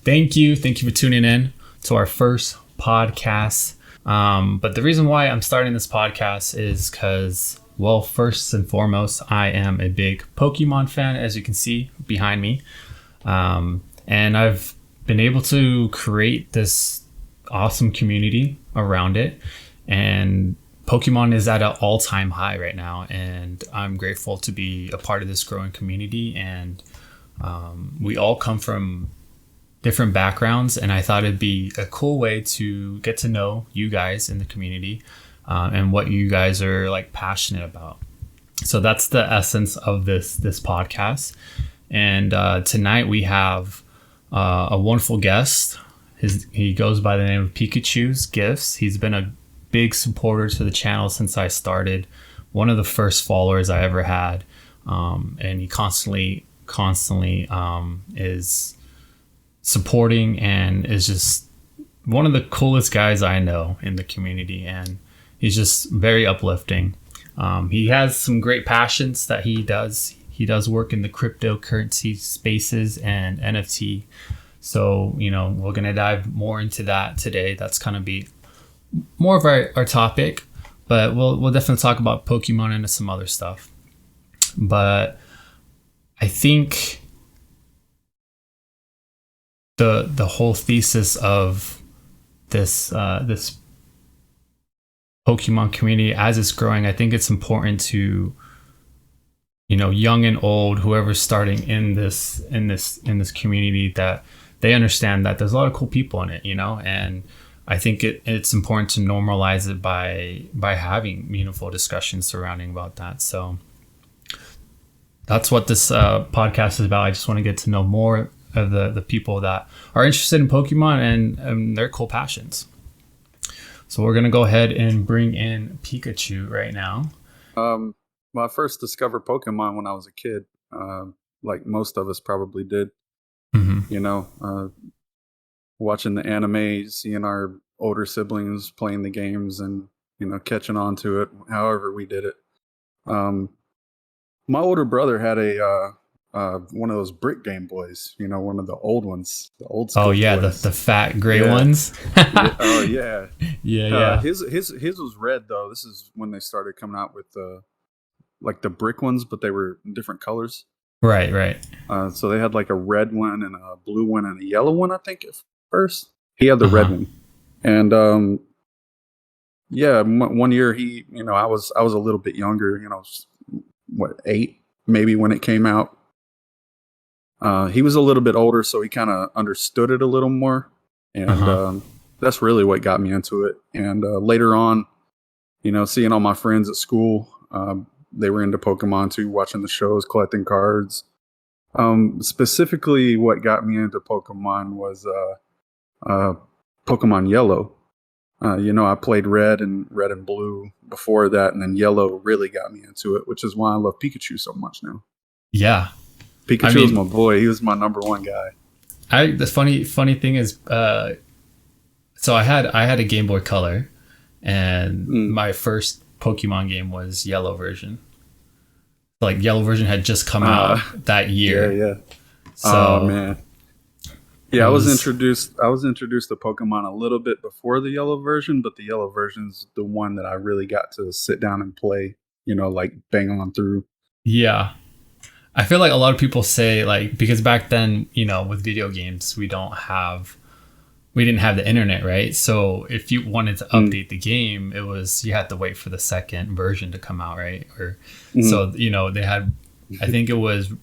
Thank you. Thank you for tuning in to our first podcast. But the reason why I'm starting this podcast is because, well, first and foremost, I am a big Pokemon fan, as you can see behind me. And I've been able to create this awesome community around it. And Pokemon is at an all-time high right now. And I'm grateful to be a part of this growing community. And we all come from different backgrounds, and I thought it'd be a cool way to get to know you guys in the community and what you guys are like passionate about. So that's the essence of this podcast. And tonight we have a wonderful guest. He goes by the name of Pikachu's Gifts. He's been a big supporter to the channel since I started. One of the first followers I ever had, and he constantly is supporting and is just one of the coolest guys I know in the community, and he's just very uplifting. He has some great passions that he does. He does work in the cryptocurrency spaces and NFT. So, we're going to dive more into that today. That's going to be more of our topic, but we'll definitely talk about Pokemon and some other stuff. But I think the whole thesis of this Pokemon community as it's growing, I think it's important to, young and old, whoever's starting in this community, that they understand that there's a lot of cool people in it, and I think it's important to normalize it by having meaningful discussions surrounding about that. So that's what this podcast is about. I just want to get to know more of the people that are interested in Pokemon and their cool passions. So we're going to go ahead and bring in Pikachu right now. Well, I first discovered Pokemon when I was a kid, like most of us probably did. Mm-hmm. Watching the anime, seeing our older siblings playing the games and, catching on to it, however we did it. My older brother had one of those brick Game Boys, one of the old ones, the old school. Oh yeah, the fat gray ones. Yeah. Oh yeah, yeah. His was red though. This is when they started coming out with like the brick ones, but they were different colors. Right. So they had like a red one and a blue one and a yellow one, I think at first. He had the red one, and one year he, I was a little bit younger, 8 maybe when it came out. He was a little bit older, so he kind of understood it a little more, and that's really what got me into it. And later on, seeing all my friends at school, they were into Pokemon too, watching the shows, collecting cards. Specifically, what got me into Pokemon was Pokemon Yellow. I played Red and Blue before that, and then Yellow really got me into it, which is why I love Pikachu so much now. Yeah. Pikachu was my boy. He was my number one guy. The funny thing is, so I had a Game Boy Color, and my first Pokemon game was Yellow version. Like Yellow version had just come out that year. Yeah. So, oh man. Yeah, I was introduced to Pokemon a little bit before the Yellow version, but the Yellow version is the one that I really got to sit down and play, like bang on through. Yeah. I feel like a lot of people say, like, because back then, with video games, we didn't have the internet, right? So if you wanted to update the game, you had to wait for the second version to come out, right? Or so, they had, I think it was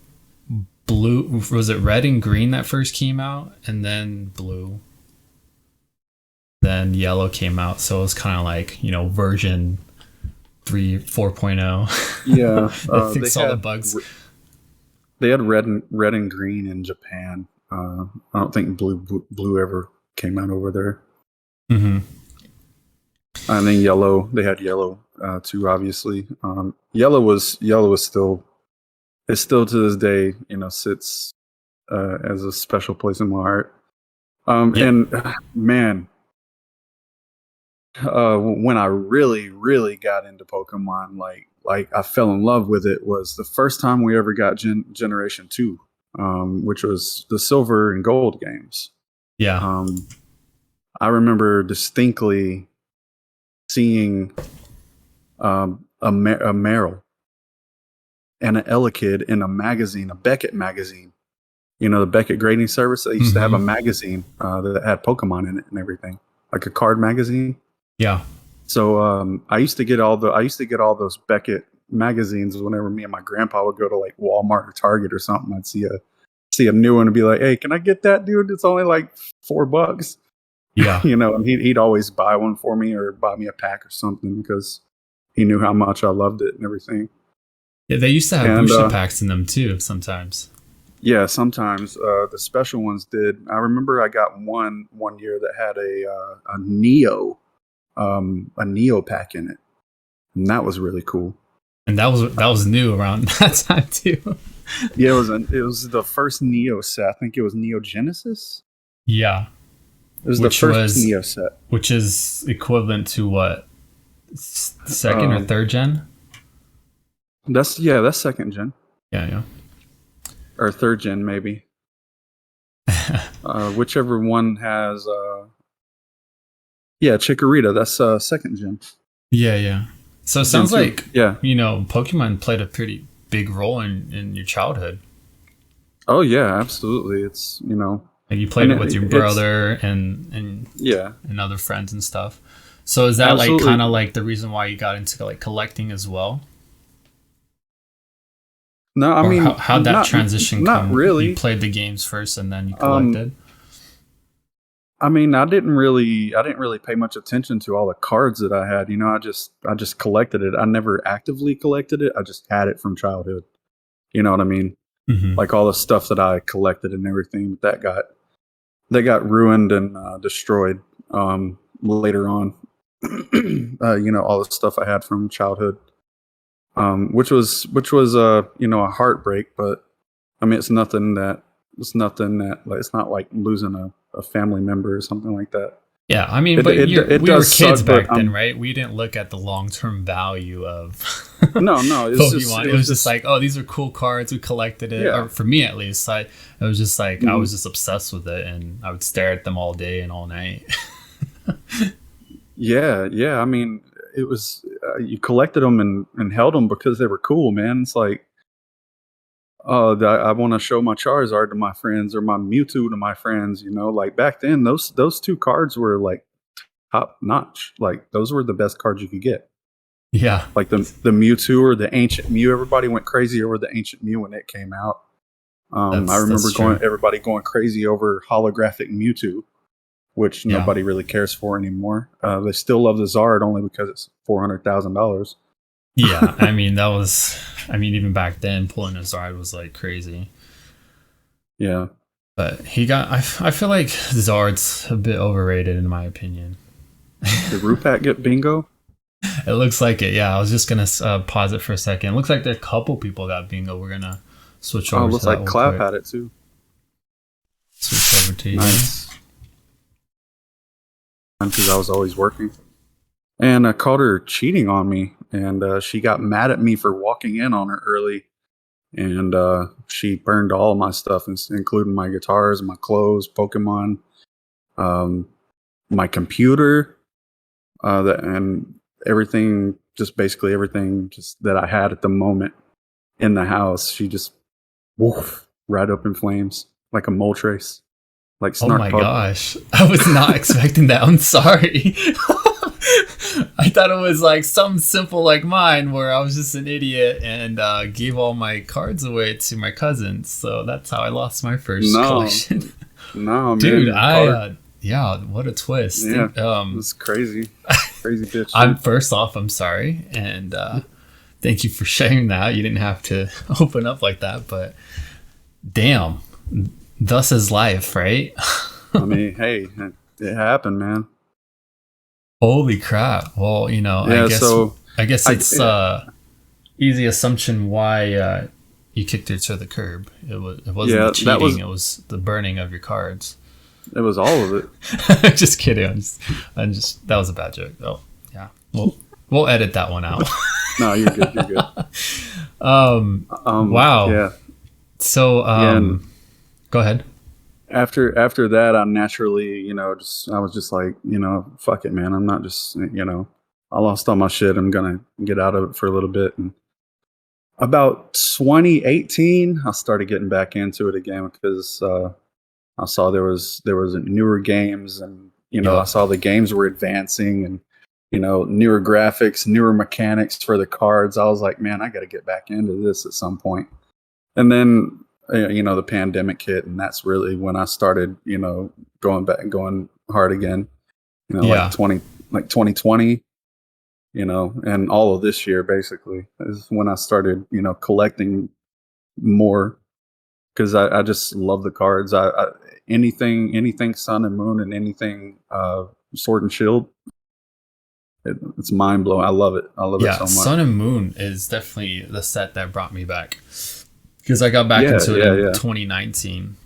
blue, was it red and green that first came out, and then blue, then yellow came out. So it was kind of like, version 4.0. Yeah. I think all the bugs. They had red and green in Japan. I don't think blue ever came out over there. Mm-hmm. And then yellow, they had yellow too. Obviously, yellow is still to this day, sits as a special place in my heart. And man, when I really got into Pokemon, like I fell in love with it, was the first time we ever got Generation 2, which was the Silver and Gold games. Yeah. I remember distinctly seeing a Merrill and an Ellikid in a magazine, a Beckett magazine. You know, the Beckett grading service. They used to have a magazine that had Pokemon in it and everything, like a card magazine. Yeah. So I used to get all those Beckett magazines whenever me and my grandpa would go to like Walmart or Target or something. I'd see a new one and be like, "Hey, can I get that, dude? It's only like $4." Yeah. You know, and he'd always buy one for me or buy me a pack or something because he knew how much I loved it and everything. Yeah, they used to have booster packs in them too sometimes. Yeah, sometimes the special ones did. I remember I got one year that had a Neo pack in it, and that was really cool. And that was new around that time too. Yeah, it was the first Neo set. I think it was Neo Genesis. Yeah, it was the first Neo set, which is equivalent to what, second or third gen? That's second gen. Yeah. Or third gen, maybe. Whichever one has Chikorita, that's second gen. Yeah. So it sounds like yeah, you know, Pokemon played a pretty big role in your childhood. Oh yeah, absolutely. It's, you know, like you played it with your brother and other friends and stuff. So is that like kind of like the reason why you got into like collecting as well? No, I mean, how'd that transition not come? really. You played the games first and then you collected? I mean, I didn't really pay much attention to all the cards that I had. You know, I just collected it. I never actively collected it. I just had it from childhood. You know what I mean? Mm-hmm. Like all the stuff that I collected and everything that got ruined and destroyed later on. You know, all the stuff I had from childhood. Which was you know, a heartbreak, but I mean, it's nothing that like, it's not like losing a family member or something like that. Yeah, I mean, we were kids back then, right? We didn't look at the long-term value of no, Pokemon. It was just like, oh, these are cool cards. We collected it, or for me at least, it was just like I was just obsessed with it, and I would stare at them all day and all night. Yeah. I mean, it was you collected them and held them because they were cool, man. It's like, oh, I want to show my Charizard to my friends or my Mewtwo to my friends. You know, like back then, those two cards were like top notch. Like those were the best cards you could get. Yeah, like the Mewtwo or the Ancient Mew. Everybody went crazy over the Ancient Mew when it came out. I remember everybody going crazy over holographic Mewtwo, which nobody really cares for anymore. They still love the Zard only because it's $400,000. Yeah, I mean even back then pulling a Zard was like crazy. Yeah, but I feel like Zard's a bit overrated in my opinion. Did Rupak get bingo? It looks like it. Yeah, I was just gonna pause it for a second. It looks like there are a couple people got bingo. We're gonna switch over. Oh, it looks like Clap had it too. Switch over to you. Nice. Because I was always working. And I caught her cheating on me, and she got mad at me for walking in on her early, and she burned all of my stuff, including my guitars, my clothes, Pokemon, my computer, and everything, just basically everything just that I had at the moment in the house. She just right up in flames like a mole trace. Like oh my gosh, I was not expecting that. I'm sorry. I thought it was like something simple like mine where I was just an idiot and gave all my cards away to my cousins. So that's how I lost my first collection. No, man. Dude, yeah, what a twist. Yeah, it's crazy. Crazy bitch. I'm sorry. And thank you for sharing that. You didn't have to open up like that, but damn. Thus is life, right? I mean, hey, it happened, man. Holy crap. Well, you know, yeah, I guess it's easy assumption why you kicked her to the curb. It wasn't the cheating, it was the burning of your cards. It was all of it. Just kidding. I'm just that was a bad joke. Oh, yeah. We'll edit that one out. No, you're good. Wow. Yeah. So go ahead. after that, I naturally, I was just like, fuck it, man. I'm not just, I lost all my shit. I'm gonna get out of it for a little bit. And about 2018, I started getting back into it again because I saw there was newer games, and I Yup. saw the games were advancing, and newer graphics, newer mechanics for the cards. I was like, man, I got to get back into this at some point. And then the pandemic hit, and that's really when I started going back and going hard again. Like Yeah. 2020. And all of this year basically is when I started collecting more, because I just love the cards. I anything Sun and Moon, and anything Sword and Shield. It's mind blowing. I love it Yeah. so much. Sun and Moon is definitely the set that brought me back because I got back Yeah, into it yeah, in yeah. 2019,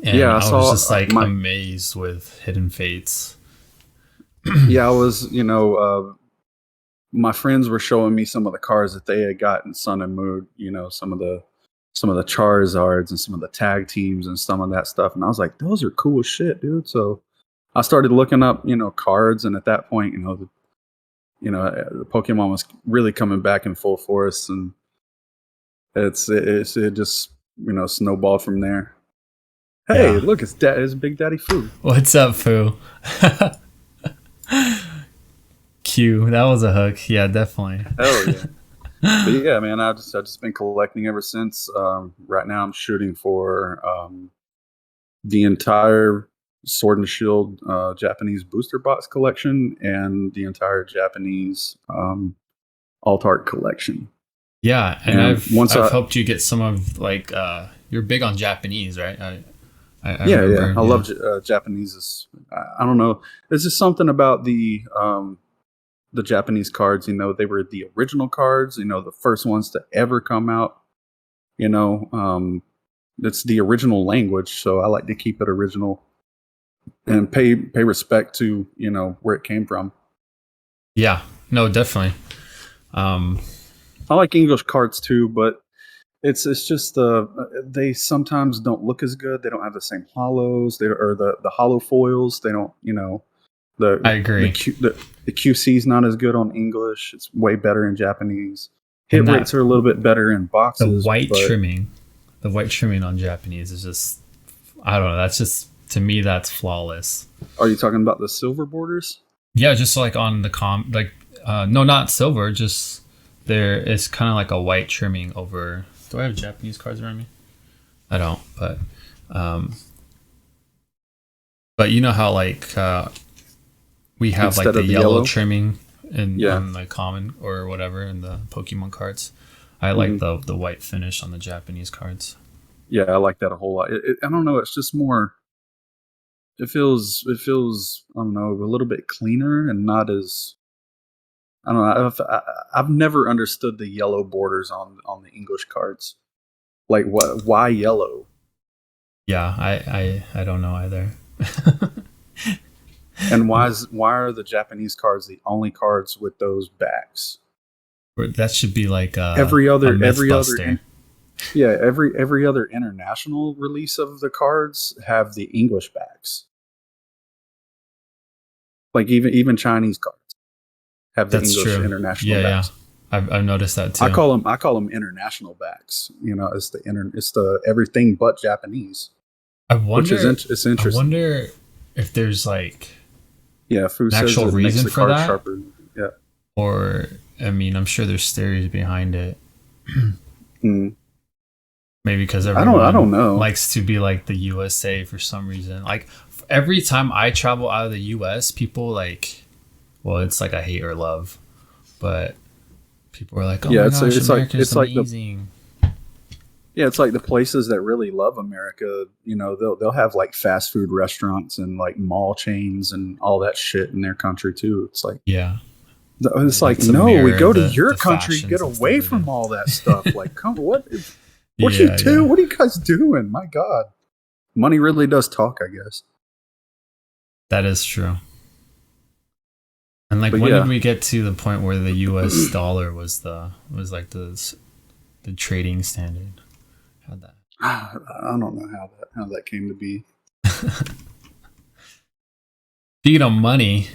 and Yeah, I I was saw just like my amazed with Hidden Fates. yeah. I was my friends were showing me some of the cards that they had got in Sun and Moon. Some of the Charizards and some of the tag teams and some of that stuff, and I was like, those are cool as shit, dude. So I started looking up cards, and at that point, the Pokemon was really coming back in full force, and it just snowballed from there. Hey, Yeah. look, it's Big Daddy Foo. What's up, Foo? Q. That was a hook. Yeah, definitely. Hell yeah. But yeah, man, I just been collecting ever since. Right now, I'm shooting for the entire Sword and Shield Japanese booster box collection, and the entire Japanese alt art collection. Yeah, and And once I've I helped you get some of like you're big on Japanese, right? I yeah, remember. I Yeah. love Japanese. I don't know. There's just something about the Japanese cards. They were the original cards. The first ones to ever come out. You know, um, it's the original language, so I like to keep it original and pay respect to where it came from. Yeah. No, definitely. Um, I like English cards too, but it's just they sometimes don't look as good. They don't have the same hollows. Or the hollow foils. They don't I the agree. Q, the QC is not as good on English. It's way better in Japanese. And Hit rates are a little bit better in the boxes, white but trimming, the white trimming on Japanese is just, I don't know. That's just, to me, that's flawless. are you talking about the silver borders? Yeah, just like on the no, not silver, just there. It's kind of like a white trimming over. Do I have Japanese cards around me? I don't, um, but you know how like we have like Instead the of the yellow yellow? trimming in Yeah. on the common or whatever in the Pokemon cards. I like Mhm. the white finish on the Japanese cards. Yeah, I like that a whole lot. I don't know. It's just more. It feels. I don't know, a little bit cleaner and not as. I don't know. I've never understood the yellow borders on the English cards. Like, what? Why yellow? Yeah, I don't know either. And why are the Japanese cards the only cards with those backs? That should be like Every a other myth every other buster. yeah, every other international release of the cards have the English backs. Like even Chinese cards have the That's English true. international Yeah, yeah. backs. I've noticed that I too. call them I call them international backs. It's the everything but Japanese, I which is wonder. it's I interesting. wonder if there's like Yeah, Fu an says actual it makes reason the for card that, sharper. Yeah. or I mean, I'm sure there's theories behind it. Mm. Maybe because I don't everyone know. likes to be like the USA for some reason. Like every time I travel out of the US, people like, well, it's like a hate or love, but people are like, "Oh Yeah, my it's gosh, it's like America's it's like the amazing." yeah, it's like the places that really love America, they'll have like fast food restaurants and like mall chains and all that shit in their country too. Yeah, It's they like, like to no, we mirror go to your the country, get fashions and stuff away they do. from all that stuff. Like, come, what you Yeah, do? yeah, What are you guys doing? My God, money really does talk, I guess. that is true. And like, But when did yeah, we get to the point where the U.S. dollar was like the trading standard? Had that. I don't know how that came to be. Speaking of money,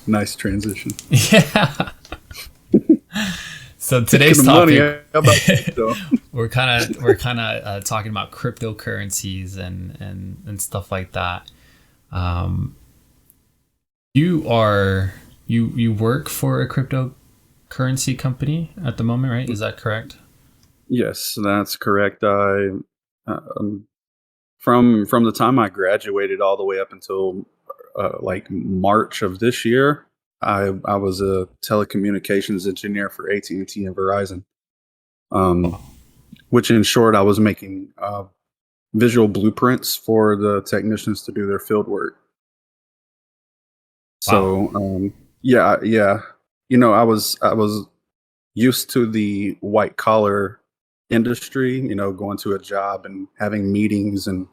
Nice transition. yeah. So today's Speaking of money, topic, how about crypto? we're kind of talking about cryptocurrencies and stuff like that. Um, you work for a cryptocurrency company at the moment, right? Is that correct? Yes, that's correct. I um, from the time I graduated all the way up until like March of this year, I was a telecommunications engineer for AT&T and Verizon. Um, Oh, which in short, I was making visual blueprints for the technicians to do their field work. wow. So yeah, yeah, I was used to the white collar industry. Going to a job and having meetings and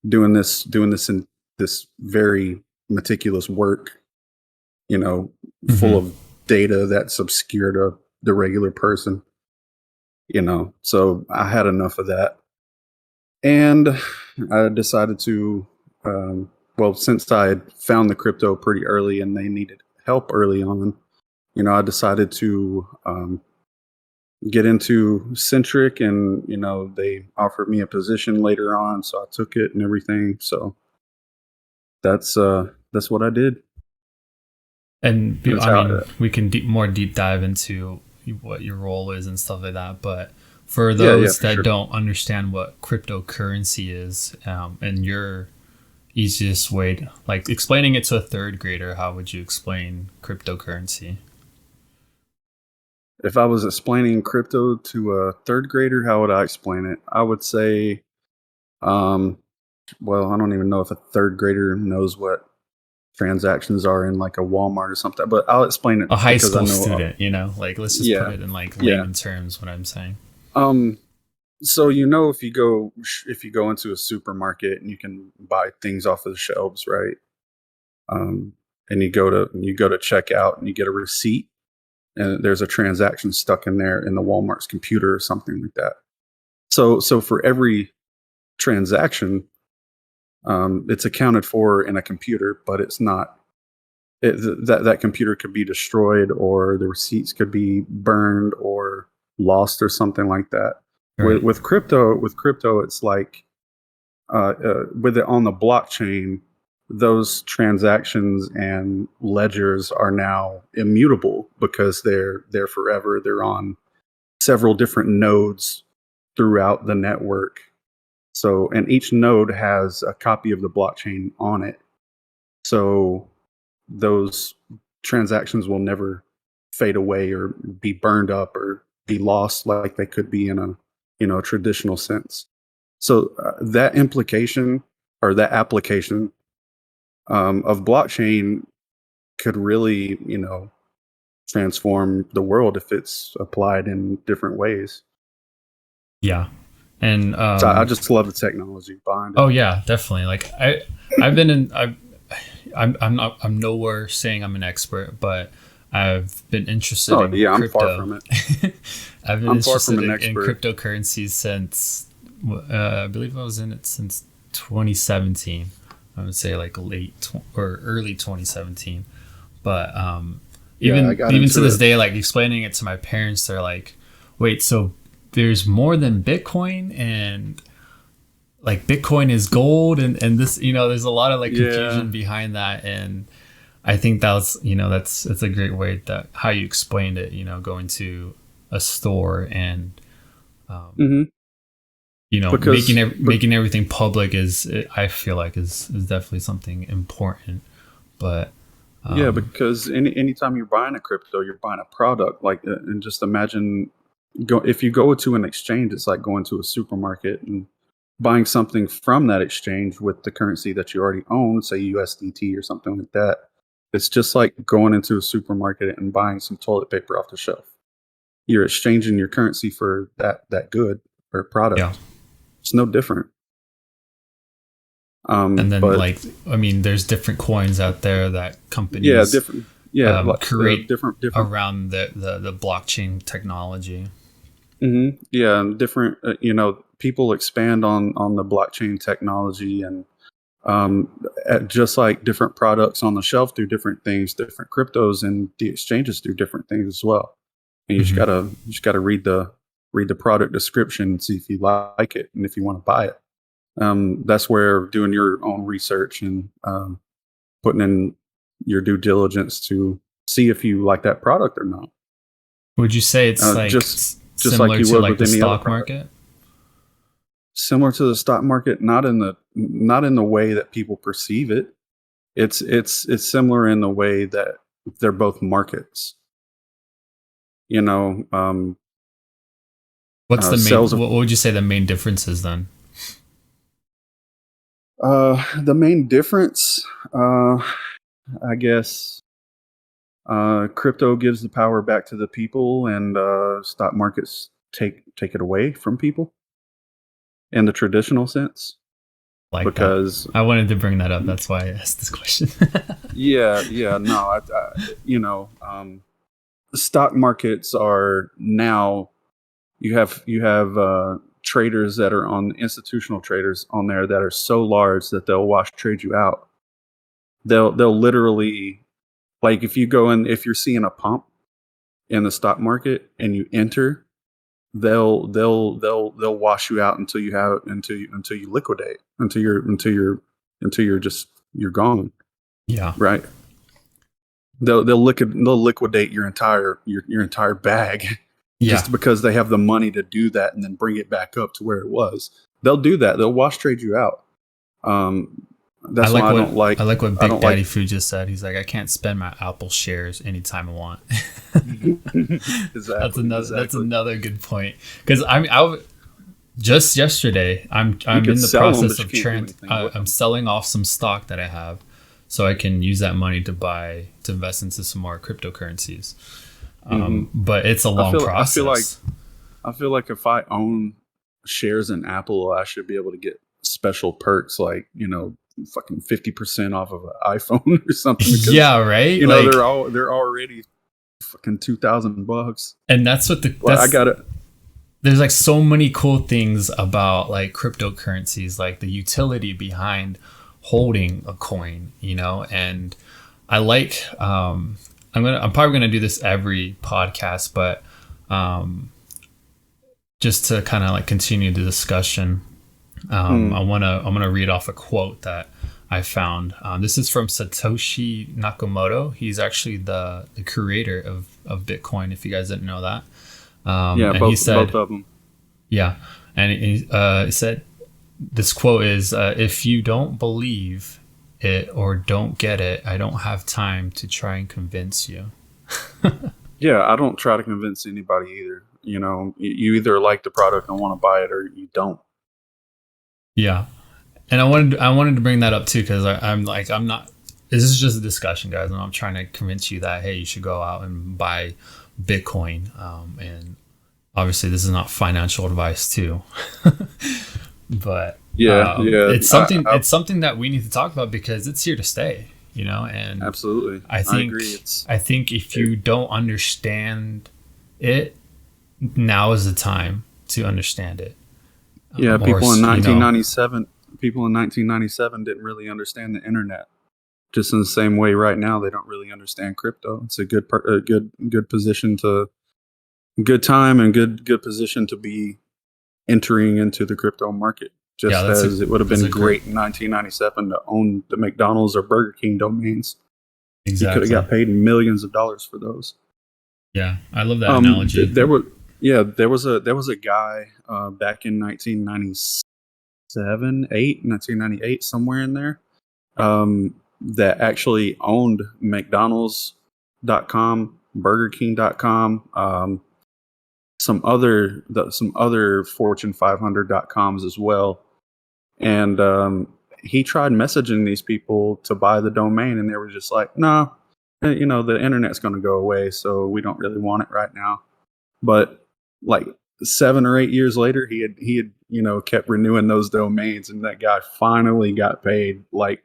doing this in this very meticulous work. Full Hmm. of data that's obscure to the regular person. So I had enough of that. And I decided to, well, since I had found the crypto pretty early and they needed help early on, I decided to get into Centric, and they offered me a position later on, so I took it and everything. So that's what I did. And That's I how. mean, we can more deep dive into what your role is and stuff like that. But for Yeah, yeah, those for that sure. don't understand what cryptocurrency is, and your easiest way, like explaining it to a third grader, how would you explain cryptocurrency? If I was explaining crypto to a third grader, how would I explain it? I would say, um, well, I don't even know if a third grader knows what transactions are in like a Walmart or something, but I'll explain it A high because I school know. student, like let's just put Yeah, it in like yeah. layman terms. What I'm saying. Um, so if you go into a supermarket and you can buy things off of the shelves, right? Um, and you go to checkout and you get a receipt, and there's a transaction stuck in there in the Walmart's computer or something like that. So for every transaction, it's accounted for in a computer, but it's not. That computer could be destroyed, or the receipts could be burned or lost or something like that. Right. With crypto, it's like with it on the blockchain, those transactions and ledgers are now immutable because they're forever. They're on several different nodes throughout the network. So, and each node has a copy of the blockchain on it. So those transactions will never fade away or be burned up or be lost like they could be in a traditional sense. So that implication or that application of blockchain could really transform the world if it's applied in different ways. Yeah. And So I just love the technology behind it. oh yeah, definitely. Like I've been in I'm nowhere saying I'm an expert, but I've been interested Oh in yeah, I'm far crypto. from it. I've been I'm far from interested an in expert. cryptocurrencies since I believe I was in it since 2017. I would say like or early 2017. But Yeah, I even got even to into this it. day, like explaining it to my parents, they're like, "Wait, so there's more than Bitcoin and like Bitcoin is gold and this, there's a lot of like Yeah. confusion behind that." And I think that's a great way that how you explained it, going to a store and hmm making Because, making everything public I feel like is definitely something important. But yeah, um because anytime you're buying a crypto, you're buying a product. Like, and just imagine if you go to an exchange, it's like going to a supermarket and buying something from that exchange with the currency that you already own, say USDT or something like that. It's just like going into a supermarket and buying some toilet paper off the shelf. You're exchanging your currency for that good or yeah. product. It's no different. And then But like I mean there's different coins out there that yeah, companies different. Yeah, create different. around the blockchain technology. Yeah, and different. people expand on the blockchain technology, and just like different products on the shelf do different things, different cryptos and the exchanges do different things as well. And you just gotta read the product description and see if you like it and if you want to buy it. That's where doing your own research and putting in your due diligence to see if you like that product or not. Would you say it's Just similar like you to would like with the any other stock product. market? Similar to the stock market, not in the way that people perceive it. It's similar in the way that they're both markets. You know, What's the main? sales of What would you say the main difference is then? the main difference, I guess, crypto gives the power back to the people, and stock markets take it away from people in the traditional sense. Like Because that. I wanted to bring that up. That's why I asked this question. yeah, no, stock markets are now, you have traders that are on, institutional traders on there that are so large that they'll wash trade you out. They'll literally, like, if you go in, if you're seeing a pump in the stock market and you enter, they'll wash you out until you liquidate, until you're gone. Yeah. Right. They'll liquidate your entire bag Yeah. just because they have the money to do that and then bring it back up to where it was. They'll do that. They'll wash trade you out. That's why I don't like. I like what Big don't Daddy like- Fu just said. He's like, I can't spend my Apple shares anytime I want. Exactly. That's another good point. Because just yesterday, I'm in the sell 'em, process but of you can't do anything with I'm 'em. selling off some stock that I have, so I can use that money to invest into some more cryptocurrencies. But it's a long process. I feel like if I own shares in Apple, I should be able to get special perks, like, fucking 50% off of an iPhone or something. Because, yeah, right. they're already fucking $2,000. And that's what I got it. There's like so many cool things about like cryptocurrencies, like the utility behind holding a coin, and I like, I'm probably gonna do this every podcast, but just to kind of like continue the discussion, I'm gonna read off a quote that I found. This is from Satoshi Nakamoto. He's actually the creator of Bitcoin, if you guys didn't know that. Both of them. Yeah, and he said, this quote is, if you don't believe it or don't get it, I don't have time to try and convince you. Yeah, I don't try to convince anybody either. You either like the product and want to buy it, or you don't. Yeah, and I wanted to bring that up too, because I'm not. This is just a discussion, guys. I'm not trying to convince you that, hey, you should go out and buy Bitcoin. And obviously, this is not financial advice too. But it's something. It's something that we need to talk about because it's here to stay. And absolutely, I agree. I think if you don't understand it, now is the time to understand it. Yeah, people in 1997 didn't really understand the internet. Just in the same way, right now they don't really understand crypto. It's a good position good time and good position to be entering into the crypto market. As it would have been great in 1997 to own the McDonald's or Burger King domains. Exactly. You could have got paid millions of dollars for those. Yeah, I love that analogy. There was a guy back in 1998, somewhere in there, that actually owned McDonald's.com, BurgerKing.com, some other Fortune 500.coms as well. And he tried messaging these people to buy the domain, and they were just like, no, the internet's going to go away, so we don't really want it right now. But like 7 or 8 years later, he had kept renewing those domains, and that guy finally got paid. Like,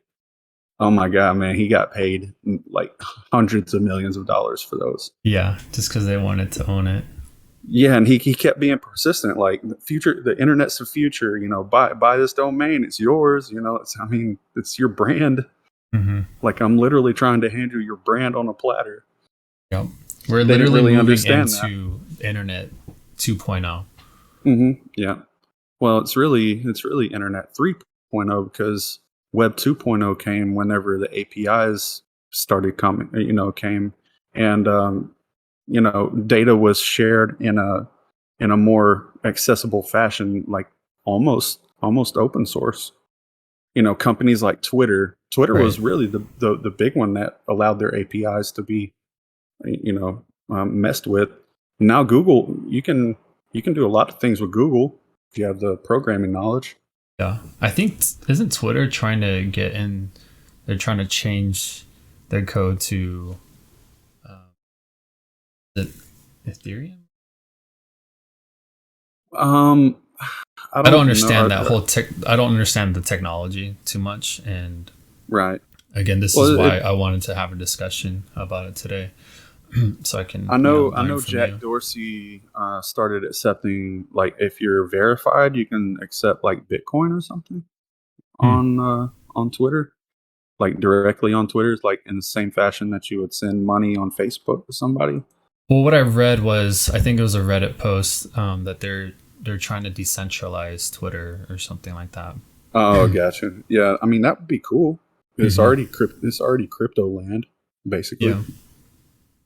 oh my God, man, he got paid like hundreds of millions of dollars for those. Yeah, just because they wanted to own it. Yeah, and he kept being persistent. Like the internet's the future. Buy this domain. It's yours. It's your brand. Hmm. Like I'm literally trying to hand you your brand on a platter. Yep. We're They didn't literally really moving understand that. into Internet 2.0. Yeah. Well, it's really Internet 3.0 because Web 2.0 came whenever the APIs started coming. Came and data was shared in a more accessible fashion, like almost open source. Companies like Twitter Right. was really the big one that allowed their APIs to be messed with. Now Google, you can do a lot of things with Google if you have the programming knowledge. Yeah. I think, isn't Twitter trying to get in, they're trying to change their code to the Ethereum? Um, I I don't don't know. understand that whole tech. I don't understand the technology too much. And Right. again, this is Well, why I wanted to have a discussion about it today. So I can, I know. I learn know. from Jack you. Dorsey started accepting, like, if you're verified, you can accept like Bitcoin or something Hmm. on Twitter, like directly on Twitter, like in the same fashion that you would send money on Facebook to somebody. Well, what I read was, I think it was a Reddit post, that they're trying to decentralize Twitter or something like that. Oh, gotcha. Yeah, I mean that would be cool. Hmm. It's already crypto land, basically. Yeah.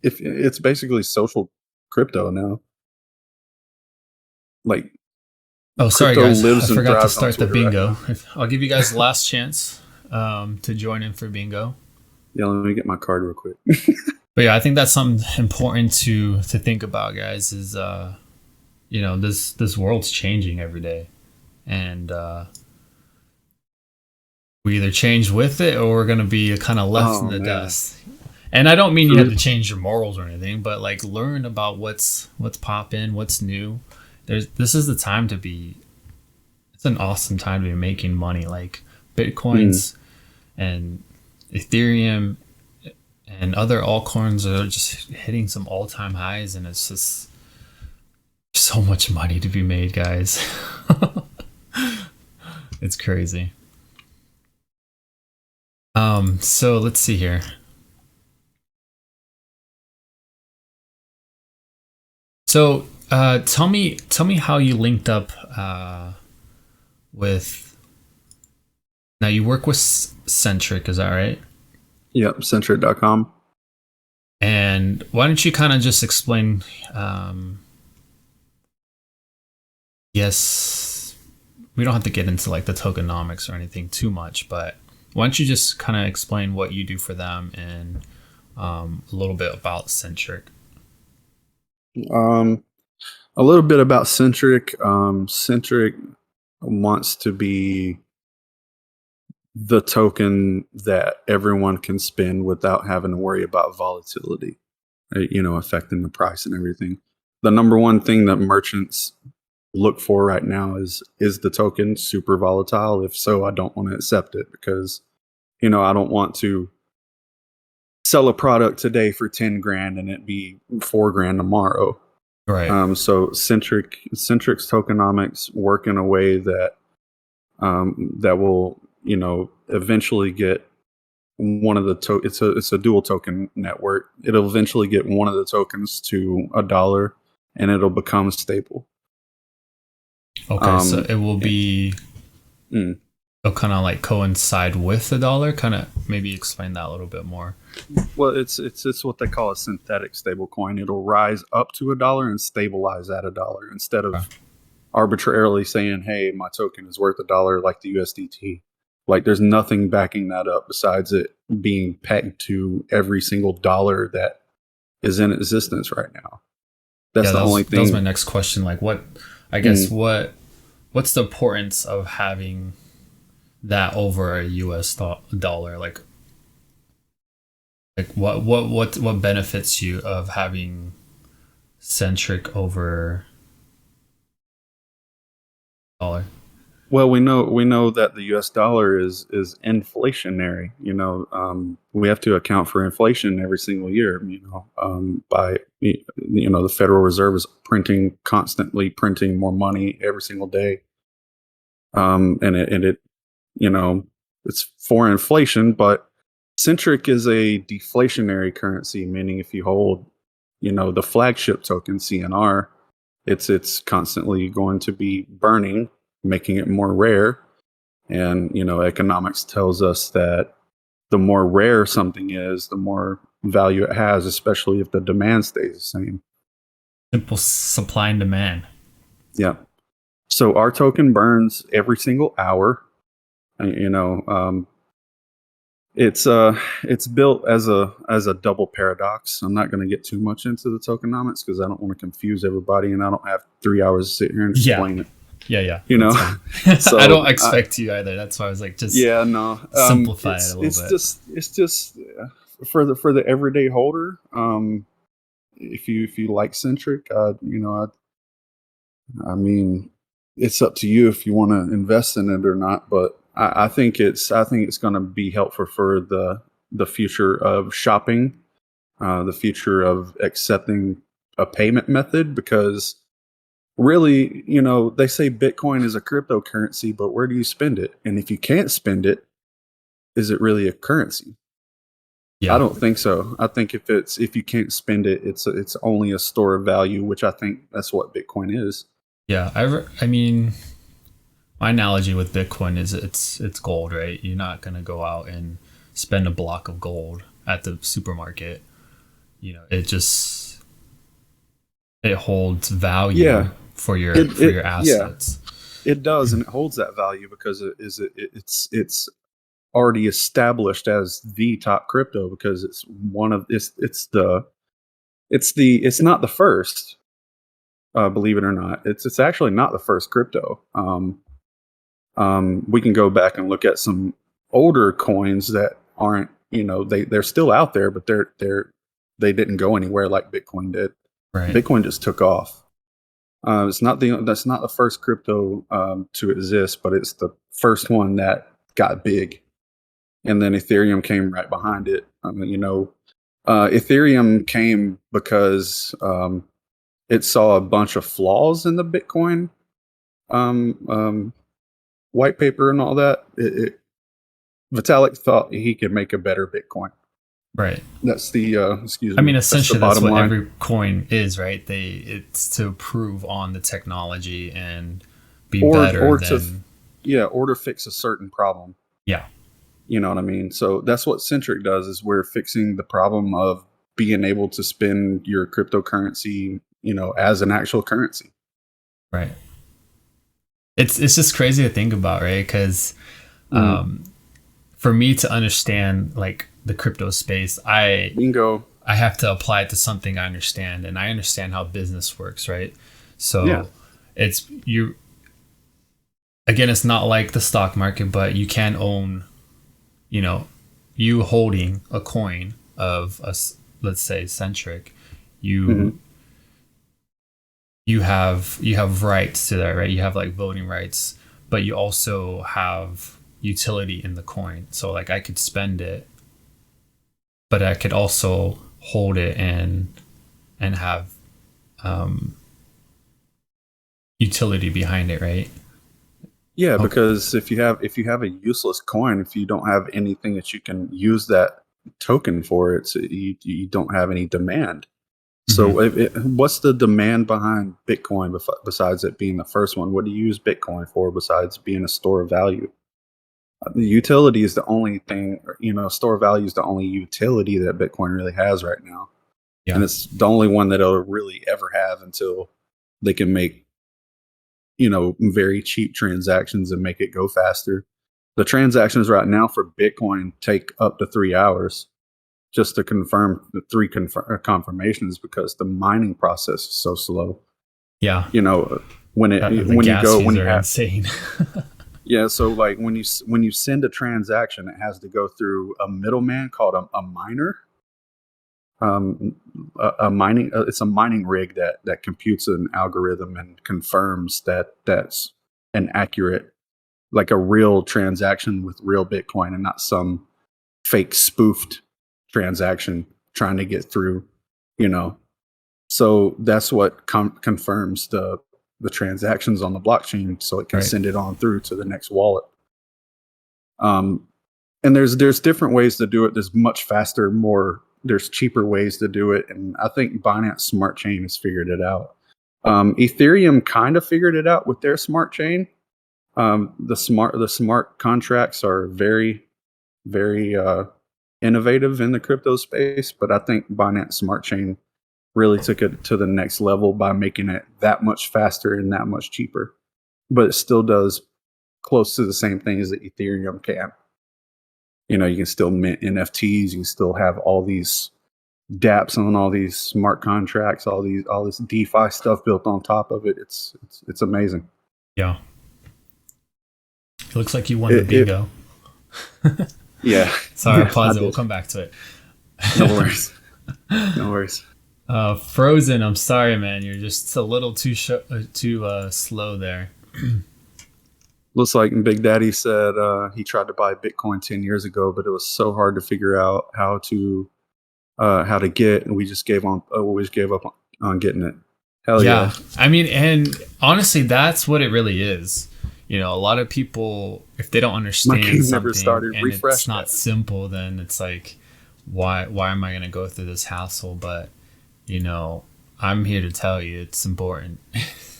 If it's basically social crypto now, like Oh, sorry crypto guys, I lives and forgot to thrives on start the Twitter right bingo. now. I'll give you guys the last chance to join in for bingo. Yeah, let me get my card real quick. But yeah, I think that's something important to think about, guys. Is this world's changing every day, and we either change with it or we're gonna be kind of left in Oh the man, dust. And I don't mean you have True. to change your morals or anything, but like learn about what's popping, what's new. This is the time to be. It's an awesome time to be making money, like Mm. bitcoins and Ethereum and other altcoins are just hitting some all-time highs, and it's just so much money to be made, guys. It's crazy. So let's see here. So tell me how you linked up with. Now you work with Centric, is that right? Yep, Centric.com. And why don't you kind of just explain? Um, yes, we don't have to get into like the tokenomics or anything too much, but why don't you just kind of explain what you do for them and a little bit about Centric? Um, a little bit about Centric. Centric wants to be the token that everyone can spend without having to worry about volatility, affecting the price and everything. The number one thing that merchants look for right now is the token super volatile? If so, I don't want to accept it because I don't want to sell a product today for 10 grand and it be 4 grand tomorrow. Right. So Centric's tokenomics work in a way that will eventually get one of the it's a dual token network. It'll eventually get one of the tokens to $1 and it'll become stable. Okay, so Um, it will eh, be. mm. It'll kind of like coincide with the dollar. Kind of maybe explain that a little bit more. Well, it's what they call a synthetic stable coin. It'll rise up to $1 and stabilize at $1 instead Okay. of arbitrarily saying, "Hey, my token is worth $1," like the USDT. Like, there's nothing backing that up besides it being pegged to every single dollar that is in existence right now. That's Yeah, the only that was my thing. next question. Like, what? I guess Mm, what's the importance of having that over a US dollar? Like what benefits you of having Centric over dollar? Well, we know that the U.S. dollar is inflationary. We have to account for inflation every single year. By the Federal Reserve is constantly printing more money every single day, and it you know it's for inflation. But Centric is a deflationary currency, meaning if you hold the flagship token CNR, it's constantly going to be burning, making it more rare. And economics tells us that the more rare something is, the more value it has, especially if the demand stays the same. Simple supply and demand. Yeah. So our token burns every single hour. It's built as a double paradox. I'm not going to get too much into the tokenomics because I don't want to confuse everybody, and I don't have 3 hours to sit here and Yeah. explain it. Yeah. You know, so I don't expect you either. That's why I was like, just no. simplify it a little bit. It's just for the everyday holder. If you like Centric, I mean, it's up to you if you want to invest in it or not. But I think it's going to be helpful for the future of shopping, the future of accepting a payment method, because really, they say Bitcoin is a cryptocurrency, but where do you spend it? And if you can't spend it, is it really a currency? I Yeah. don't think so. I think if you can't spend it, it's only a store of value, which I think that's what Bitcoin is. Yeah. I mean, my analogy with Bitcoin is it's gold, right? You're not gonna go out and spend a block of gold at the supermarket. It holds value Yeah, for your it yeah, assets. it does, and it holds that value because it's already established as the top crypto, because it's one of it's not the first, believe it or not. It's actually not the first crypto. We can go back and look at some older coins that aren't, they're still out there, but they didn't go anywhere like Bitcoin did. Right. Bitcoin just took off. That's not the first crypto to exist, but it's the first one that got big. And then Ethereum came right behind it. Ethereum came because it saw a bunch of flaws in the Bitcoin um, um, white paper and all that. Vitalik thought he could make a better Bitcoin. Right. That's the excuse I me. mean, That's the essentially, that's bottom what line. every coin is, right? It's to improve on the technology and be Or better or to than. or to fix a certain problem. Yeah. You know what I mean? So that's what Centric does, is we're fixing the problem of being able to spend your cryptocurrency, as an actual currency. Right. It's just crazy to think about, right? Because Mm. for me to understand like the crypto space, Bingo. I have to apply it to something I understand, and I understand how business works, right? Yeah. So it's you again. It's not like the stock market, but you can own, you know, you holding a coin of let's say Centric, Hmm. you you have rights to that, right? You have like voting rights, but you also have utility in the coin. So like I could spend it, but I could also hold it and have um, utility behind it, right? Yeah, Oh, because if you have a useless coin, if you don't have anything that you can use that token for, you don't have any demand. mhm. So, what's the demand behind Bitcoin besides it being the first one? What do you use Bitcoin for besides being a store of value? The utility is the only thing, store of value is the only utility that Bitcoin really has right now. And Yeah, it's the only one that it'll really ever have until they can make, very cheap transactions and make it go faster. The transactions right now for Bitcoin take up to 3 hours just to confirm the confirmations, because the mining process is so slow. yeah. You know, when it The gas when fees you are have insane. yeah, so like when you send a transaction, it has to go through a middleman called a miner. Um, a mining It's a mining rig that computes an algorithm and confirms that that's an accurate like a real transaction with real Bitcoin and not some fake spoofed transaction trying to get through, you know. So that's what confirms the transactions on the blockchain, so it can Right. send it on through to the next wallet. Um, and there's different ways to do it. There's much faster, there's cheaper ways to do it, and I think Binance Smart Chain has figured it out. Ethereum kind of figured it out with their smart chain. The smart contracts are very innovative in the crypto space, but I think Binance Smart Chain really took it to the next level by making it that much faster and that much cheaper. But it still does close to the same thing as the Ethereum can. You know, you can still mint NFTs, you can still have all these dApps on all these smart contracts, all this DeFi stuff built on top of it. It's amazing. Yeah. It looks like you won the bingo. Yeah. Sorry, I'll pause it. We'll come back to it. No worries. No worries. Frozen, I'm sorry, man. You're just a little too slow there. Looks like Big Daddy said he tried to buy Bitcoin 10 years ago, but it was so hard to figure out how to get, and we just gave up on getting it. Hell yeah. I mean, and honestly, that's what it really is. You know, a lot of people, if they don't understand something and it's not simple, then it's like, why am I going to go through this hassle? But, you know, I'm here to tell you it's important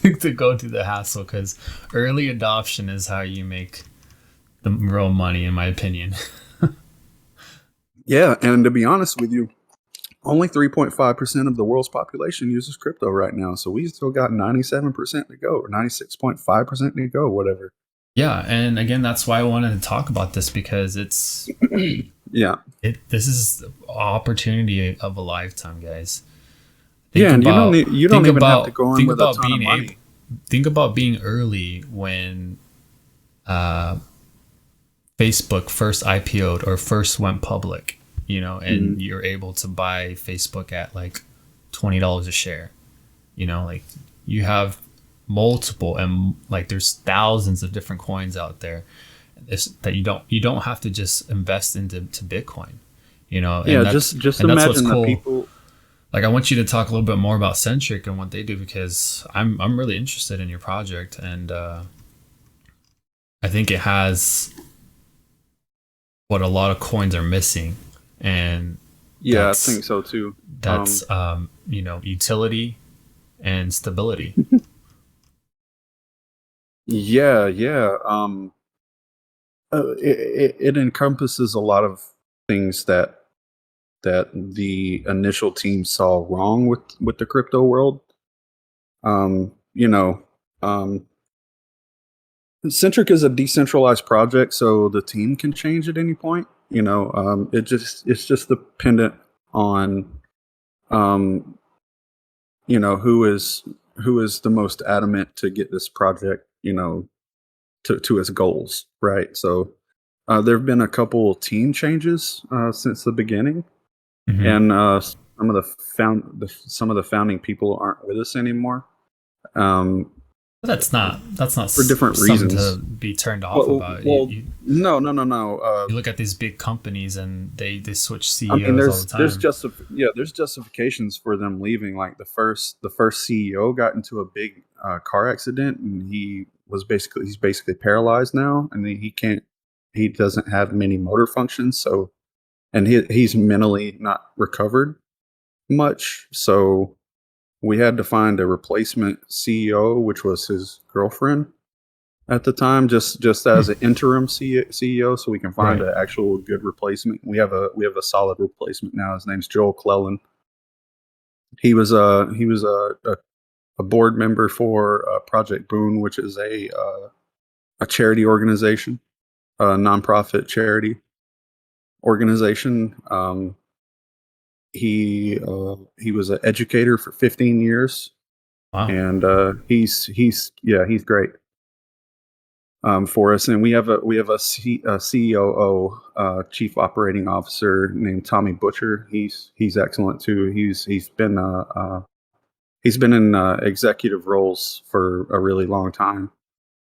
to go through the hassle, because early adoption is how you make the real money, in my opinion. Yeah, and to be honest with you, only 3.5% of the world's population uses crypto right now. So we still got 97% to go, or 96.5% to go, whatever. Yeah, and again, that's why I wanted to talk about this, because it's this is the opportunity of a lifetime, guys. You don't even have to go in with a ton of money. Think about being early when Facebook first IPO'd or first went public, you know, and you're able to buy Facebook at like $20 a share. You know, like you have multiple, and like there's thousands of different coins out there that you don't have to just invest into Bitcoin, you know. And yeah, just imagine the people. Like, I want you to talk a little bit more about Centric and what they do, because I'm really interested in your project, and I think it has what a lot of coins are missing. And yeah, I think so too. That's you know, utility and stability. Yeah. It encompasses a lot of things that the initial team saw wrong with the crypto world. You know, Centric is a decentralized project, so the team can change at any point. You know, it's just dependent on, you know, who is the most adamant to get this project, you know, to its goals, right? So there have been a couple team changes since the beginning, and some of the founding people aren't with us anymore. That's not for different reasons to be turned off about. No. You look at these big companies and they switch CEOs all the time. There's justifications for them leaving. Like the first CEO got into a big car accident, and he's basically paralyzed now, and he doesn't have many motor functions. So, and he's mentally not recovered much. So we had to find a replacement CEO, which was his girlfriend at the time, just as an interim CEO, so we can find an actual good replacement. We have a solid replacement now. His name's Joel Clellan. He was a board member for Project Boon, which is a charity organization, a nonprofit charity organization. He was an educator for 15 years. Wow. And he's great for us. And we have a COO, Chief Operating Officer named Tommy Butcher. He's excellent too. He's been in executive roles for a really long time.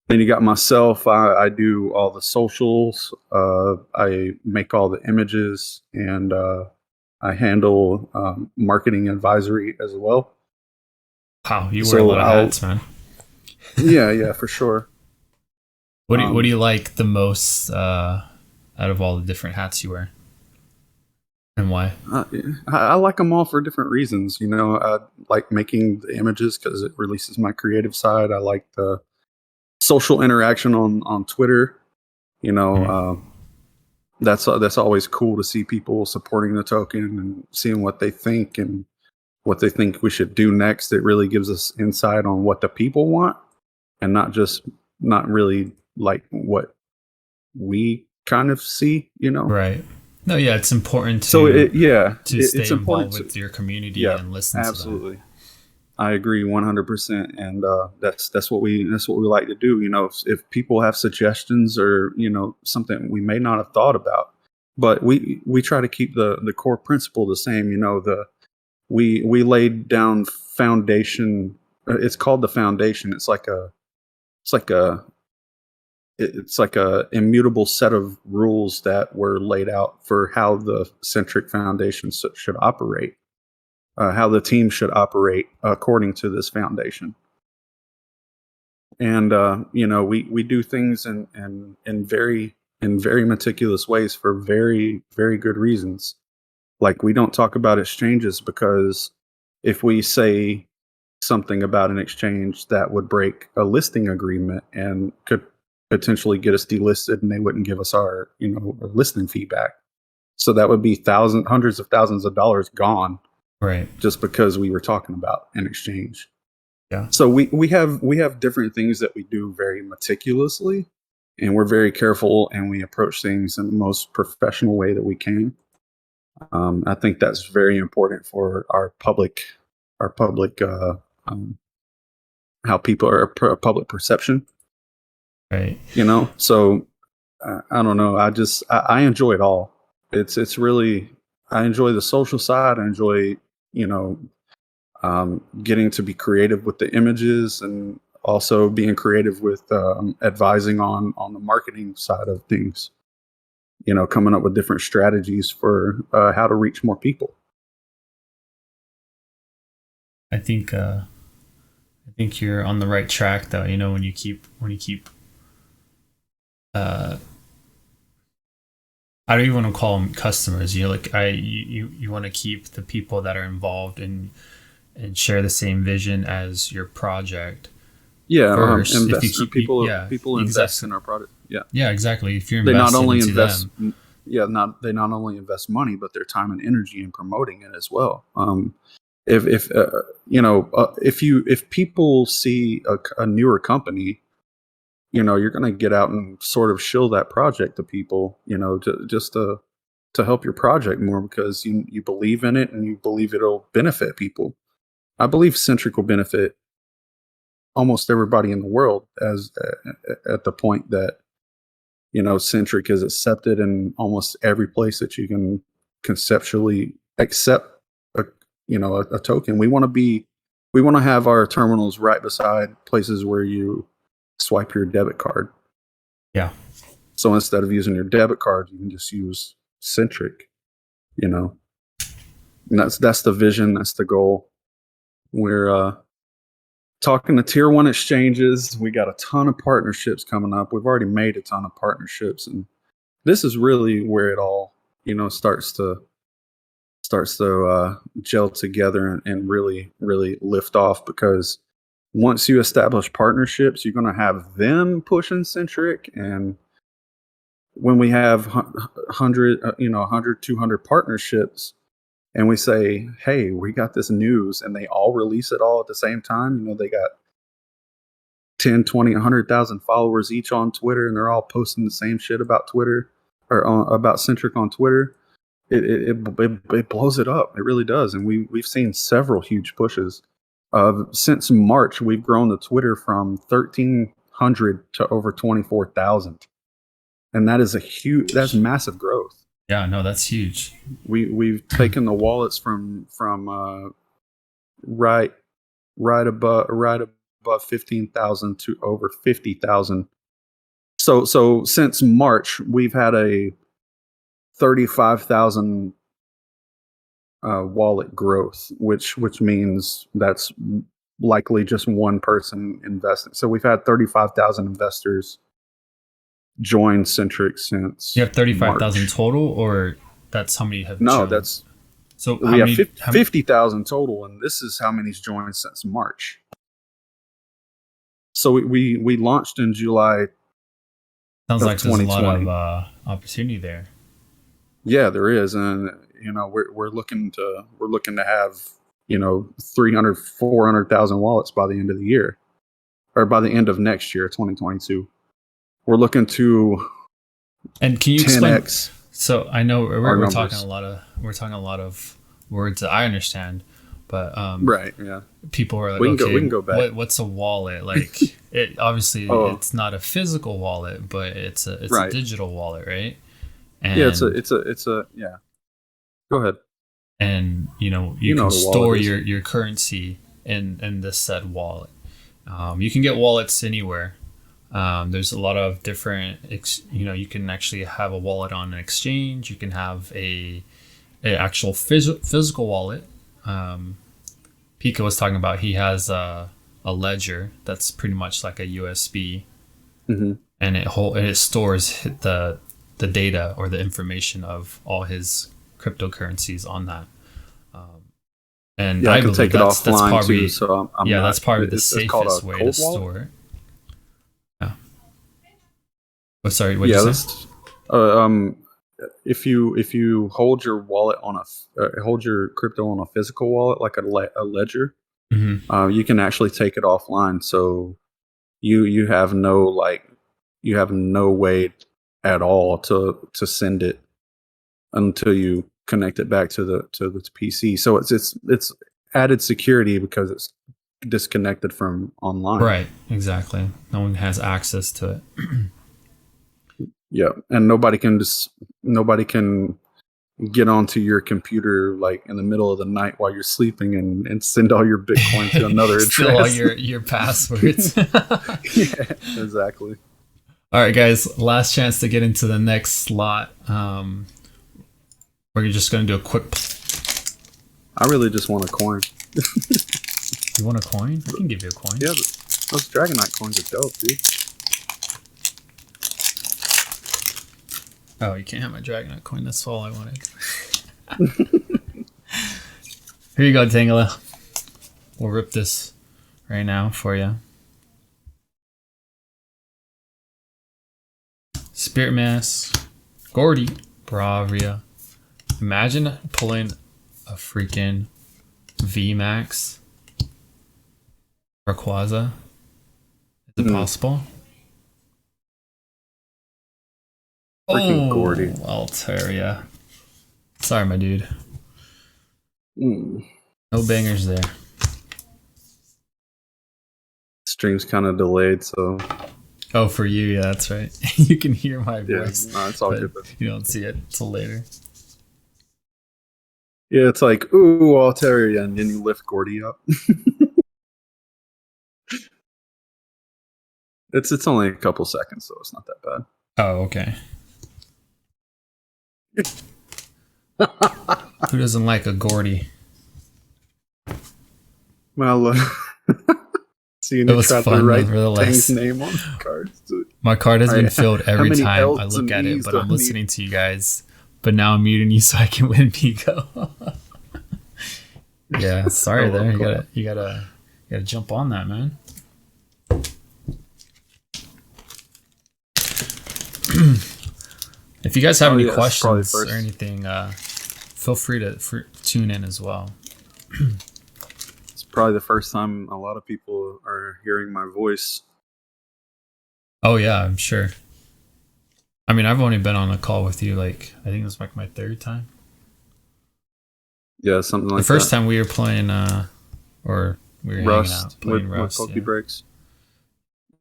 Then you got myself. I do all the socials. I make all the images, and I handle marketing advisory as well. Wow, you wear a So lot of hats, man. yeah, for sure. What do Um, you like the most out of all the different hats you wear, and why? I, I like them all for different reasons. I like making the images because it releases my creative side. I like the social interaction on Twitter. You know, Mhm. that's always cool to see people supporting the token and seeing what they think and what they think we should do next. It really gives us insight on what the people want, and not really like what we kind of see. Right. No, yeah, it's important So to it's stay important involved to with your community yeah, and listen to them. absolutely. I agree 100%, and that's what we like to do. If people have suggestions or something we may not have thought about, but we try to keep the core principle the same. We laid down foundation. It's called the foundation. It's like a it's like a immutable set of rules that were laid out for how the Centric Foundation should operate, how the team should operate according to this foundation. And we do things in very meticulous ways for very very good reasons. Like, we don't talk about exchanges because if we say something about an exchange, that would break a listing agreement and could potentially get us delisted, and they wouldn't give us our our listing feedback. So that would be hundreds of thousands of dollars gone Right. just because we were talking about an exchange. Yeah. So we have different things that we do very meticulously, and we're very careful, and we approach things in the most professional way that we can. I think that's very important for our public um, how people are public perception. Right. So I don't know. I enjoy it all. It's really, I enjoy the social side. I enjoy you know getting to be creative with the images, and also being creative with advising on the marketing side of things. Coming up with different strategies for how to reach more people. I think I think you're on the right track though. When you keep uh I don't even want to call them customers. Like you want to keep the people that are involved and share the same vision as your project Yeah, first. If you invest keep people yeah, people invest exactly. in our product. Yeah, Yeah, exactly. If you're they not invested only into invest them, yeah, not they not only invest money, but their time and energy in promoting it as well. If if people see a newer company, you're going to get out and sort of show that project to people, just to help your project more, because you believe in it and you believe it'll benefit people. I believe Centric will benefit almost everybody in the world, as at the point that Centric is accepted in almost every place that you can conceptually accept a a token. We want to have our terminals right beside places where you swipe your debit card. yeah. So instead of using your debit card, you can just use Centric. You know, and that's the vision. That's the goal. We're talking to tier one exchanges. We got a ton of partnerships coming up. We've already made a ton of partnerships, and this is really where it all starts to gel together, and really really lift off, because once you establish partnerships, you're going to have them pushing Centric. And when we have 100 100 200 partnerships, and we say, hey, we got this news, and they all release it all at the same time, they got 10, 20, 100,000 followers each on Twitter, and they're all posting the same shit about Twitter, or about Centric on Twitter. It blows it up. It really does. And we've seen several huge pushes. Since March, we've grown the Twitter from 1,300 to over 24,000, and that's massive growth. Yeah, no, that's huge. We've taken the wallets from right above above 15,000 to over 50,000. So since March, we've had a 35,000 wallet growth, which means that's likely just one person investing. So we've had 35,000 investors join Centric since You have 35,000 March. total, or that's how many have No, joined? that's So we have 50,000 total, and this is how many's joined since March. So we launched in July. sounds Of like there's a lot 2020. of opportunity there. Yeah, there is, and we're looking to have 300 400,000 wallets by the end of the year, or by the end of next year, 2022. We're looking to And can you explain? 10x So I know our we're talking numbers. a lot of words that I understand, but Right? Yeah, people are like, we can okay, go back. what's a wallet? Like, it obviously Oh, it's not a physical wallet, but it's a right. digital wallet, right? Yeah, And it's a yeah. Go ahead. you You know can what a wallet store is. your currency in this said wallet. You can get wallets anywhere. There's a lot of different, you can actually have a wallet on an exchange. You can have a actual physical wallet. Pika was talking about, he has a ledger that's pretty much like a USB, Mm-hmm. and it stores the data or the information of all his cryptocurrencies on that. And Yeah, I I can believe take it that's offline probably, too. So I'm yeah, not. that's probably the It's called a safest way to cold wallet. store it. Yeah. Oh, sorry, what'd Yeah, you say? that's if you hold your wallet on hold your crypto on a physical wallet like a ledger, Mm-hmm. you can actually take it offline. So you have you have no way at all to send it until you connect it back to the PC. So it's added security because it's disconnected from online. Right, exactly. No one has access to it. Yeah, and nobody can get onto your computer like in the middle of the night while you're sleeping and send all your Bitcoin to another Steal all address. your passwords. Yeah, exactly. All right, guys. Last chance to get into the next slot. We're just gonna do a quick. I really just want a coin. You want a coin? I can give you a coin. Yeah, those Dragonite coins are dope, dude. Oh, you can't have my Dragonite coin. That's all I wanted. Here you go, Tangela. We'll rip this right now for you. Spirit Mask, Gordy, Bravia. Imagine pulling a freaking VMAX Rayquaza. Is it possible? Freaking Gordy. Altaria. Sorry, my dude. Mm. No bangers there. Stream's kind of delayed, so Oh, for you, yeah, that's right. You can hear my yeah, voice, no, it's all but good. you don't see it till later. Yeah, it's like, ooh, Altaria, and then you lift Gordy up. It's only a couple seconds, so it's not that bad. Oh, okay. Who doesn't like a Gordy? Well, seeing It you was try fun, to write nevertheless. Tang's name on the cards. My card has been Alright, filled how every many time I L's look and at it, E's but do I I'm need? listening to you guys. But now I'm muting you so I can win Pico. Yeah, sorry Oh, there. cool. You gotta jump on that, man. If you guys have any yes, probably questions first. or anything, feel free to tune in as well. It's probably the first time a lot of people are hearing my voice. Oh yeah, I'm sure. I mean, I've only been on a call with you I think it was like my third time. Yeah, something like The first that. time we were playing, or we were hanging Rust out playing with Rust. Pokey Yeah. Breaks.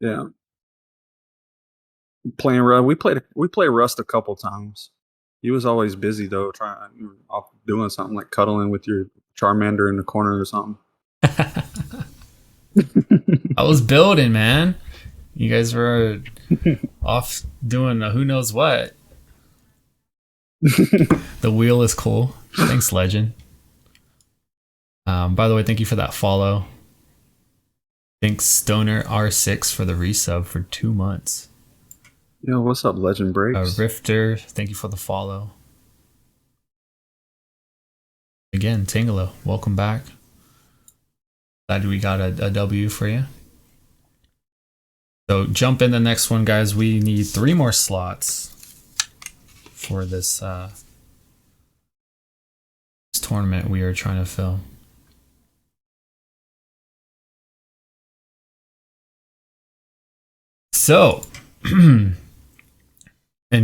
Yeah, playing Rust. We play Rust a couple times. He was always busy though, off doing something like cuddling with your Charmander in the corner or something. I was building, man. You guys were off doing who knows what. The wheel is cool. Thanks, Legend. By the way, thank you for that follow. Thanks, Stoner R6 for the resub for 2 months. Yo, what's up, Legend Breaks? Rifter, thank you for the follow. Again, Tingalo, welcome back. Glad we got a W for you. So jump in the next one, guys. We need 3 more slots for this tournament we are trying to fill. So, in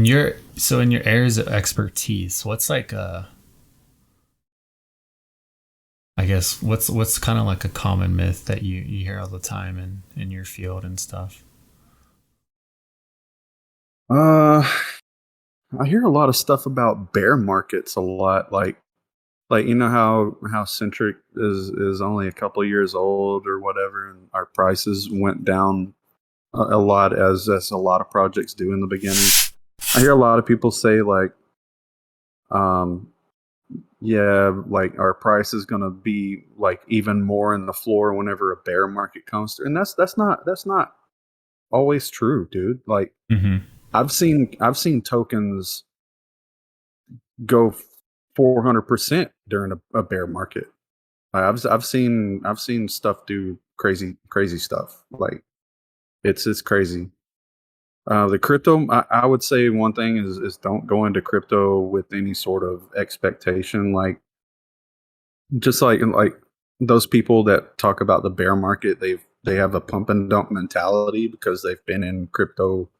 your areas of expertise, what's like I guess what's kind of like a common myth that you hear all the time in your field and stuff? I hear a lot of stuff about bear markets a lot, like you know how Centric is only a couple of years old or whatever, and our prices went down a lot as a lot of projects do in the beginning. I hear a lot of people say like, yeah, like our price is gonna be like even more in the floor whenever a bear market comes through, and that's not always true, dude. Like Mm-hmm. I've seen tokens go 400% during a bear market. I've seen stuff do crazy stuff. Like it's crazy. The crypto, I would say one thing is don't go into crypto with any sort of expectation. Like just like those people that talk about the bear market, they have a pump and dump mentality because they've been in crypto,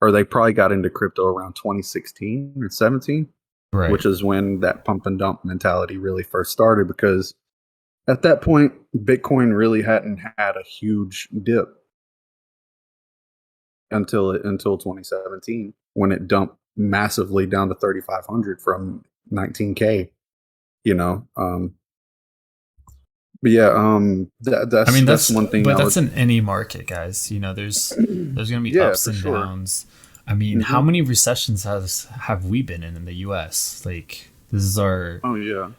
or they probably got into crypto around 2016 or 17, Right. which is when that pump and dump mentality really first started. Because at that point, Bitcoin really hadn't had a huge dip until 2017, when it dumped massively down to 3,500 from 19K. You know, but yeah, I mean that's one thing. but that's in any market, guys. You know, there's gonna be Yeah, ups for and sure. downs. I mean, how many recessions have we been in the U.S.? Like this is our. Oh yeah.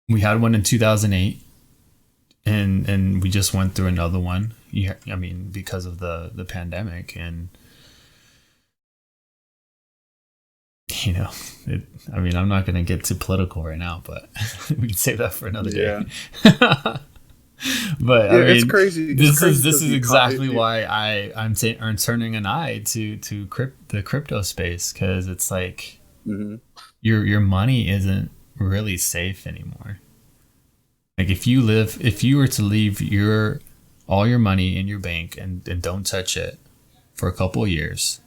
We had one in 2008, and we just went through another one. Yeah, I mean, because of the pandemic, and you know, I mean, I'm not gonna get too political right now, but we can save that for another day. But Yeah, I mean, it's crazy. This is exactly why I'm turning an eye to the crypto space, because it's like your money isn't really safe anymore. Like if you were to leave all your money in your bank and don't touch it for a couple of years,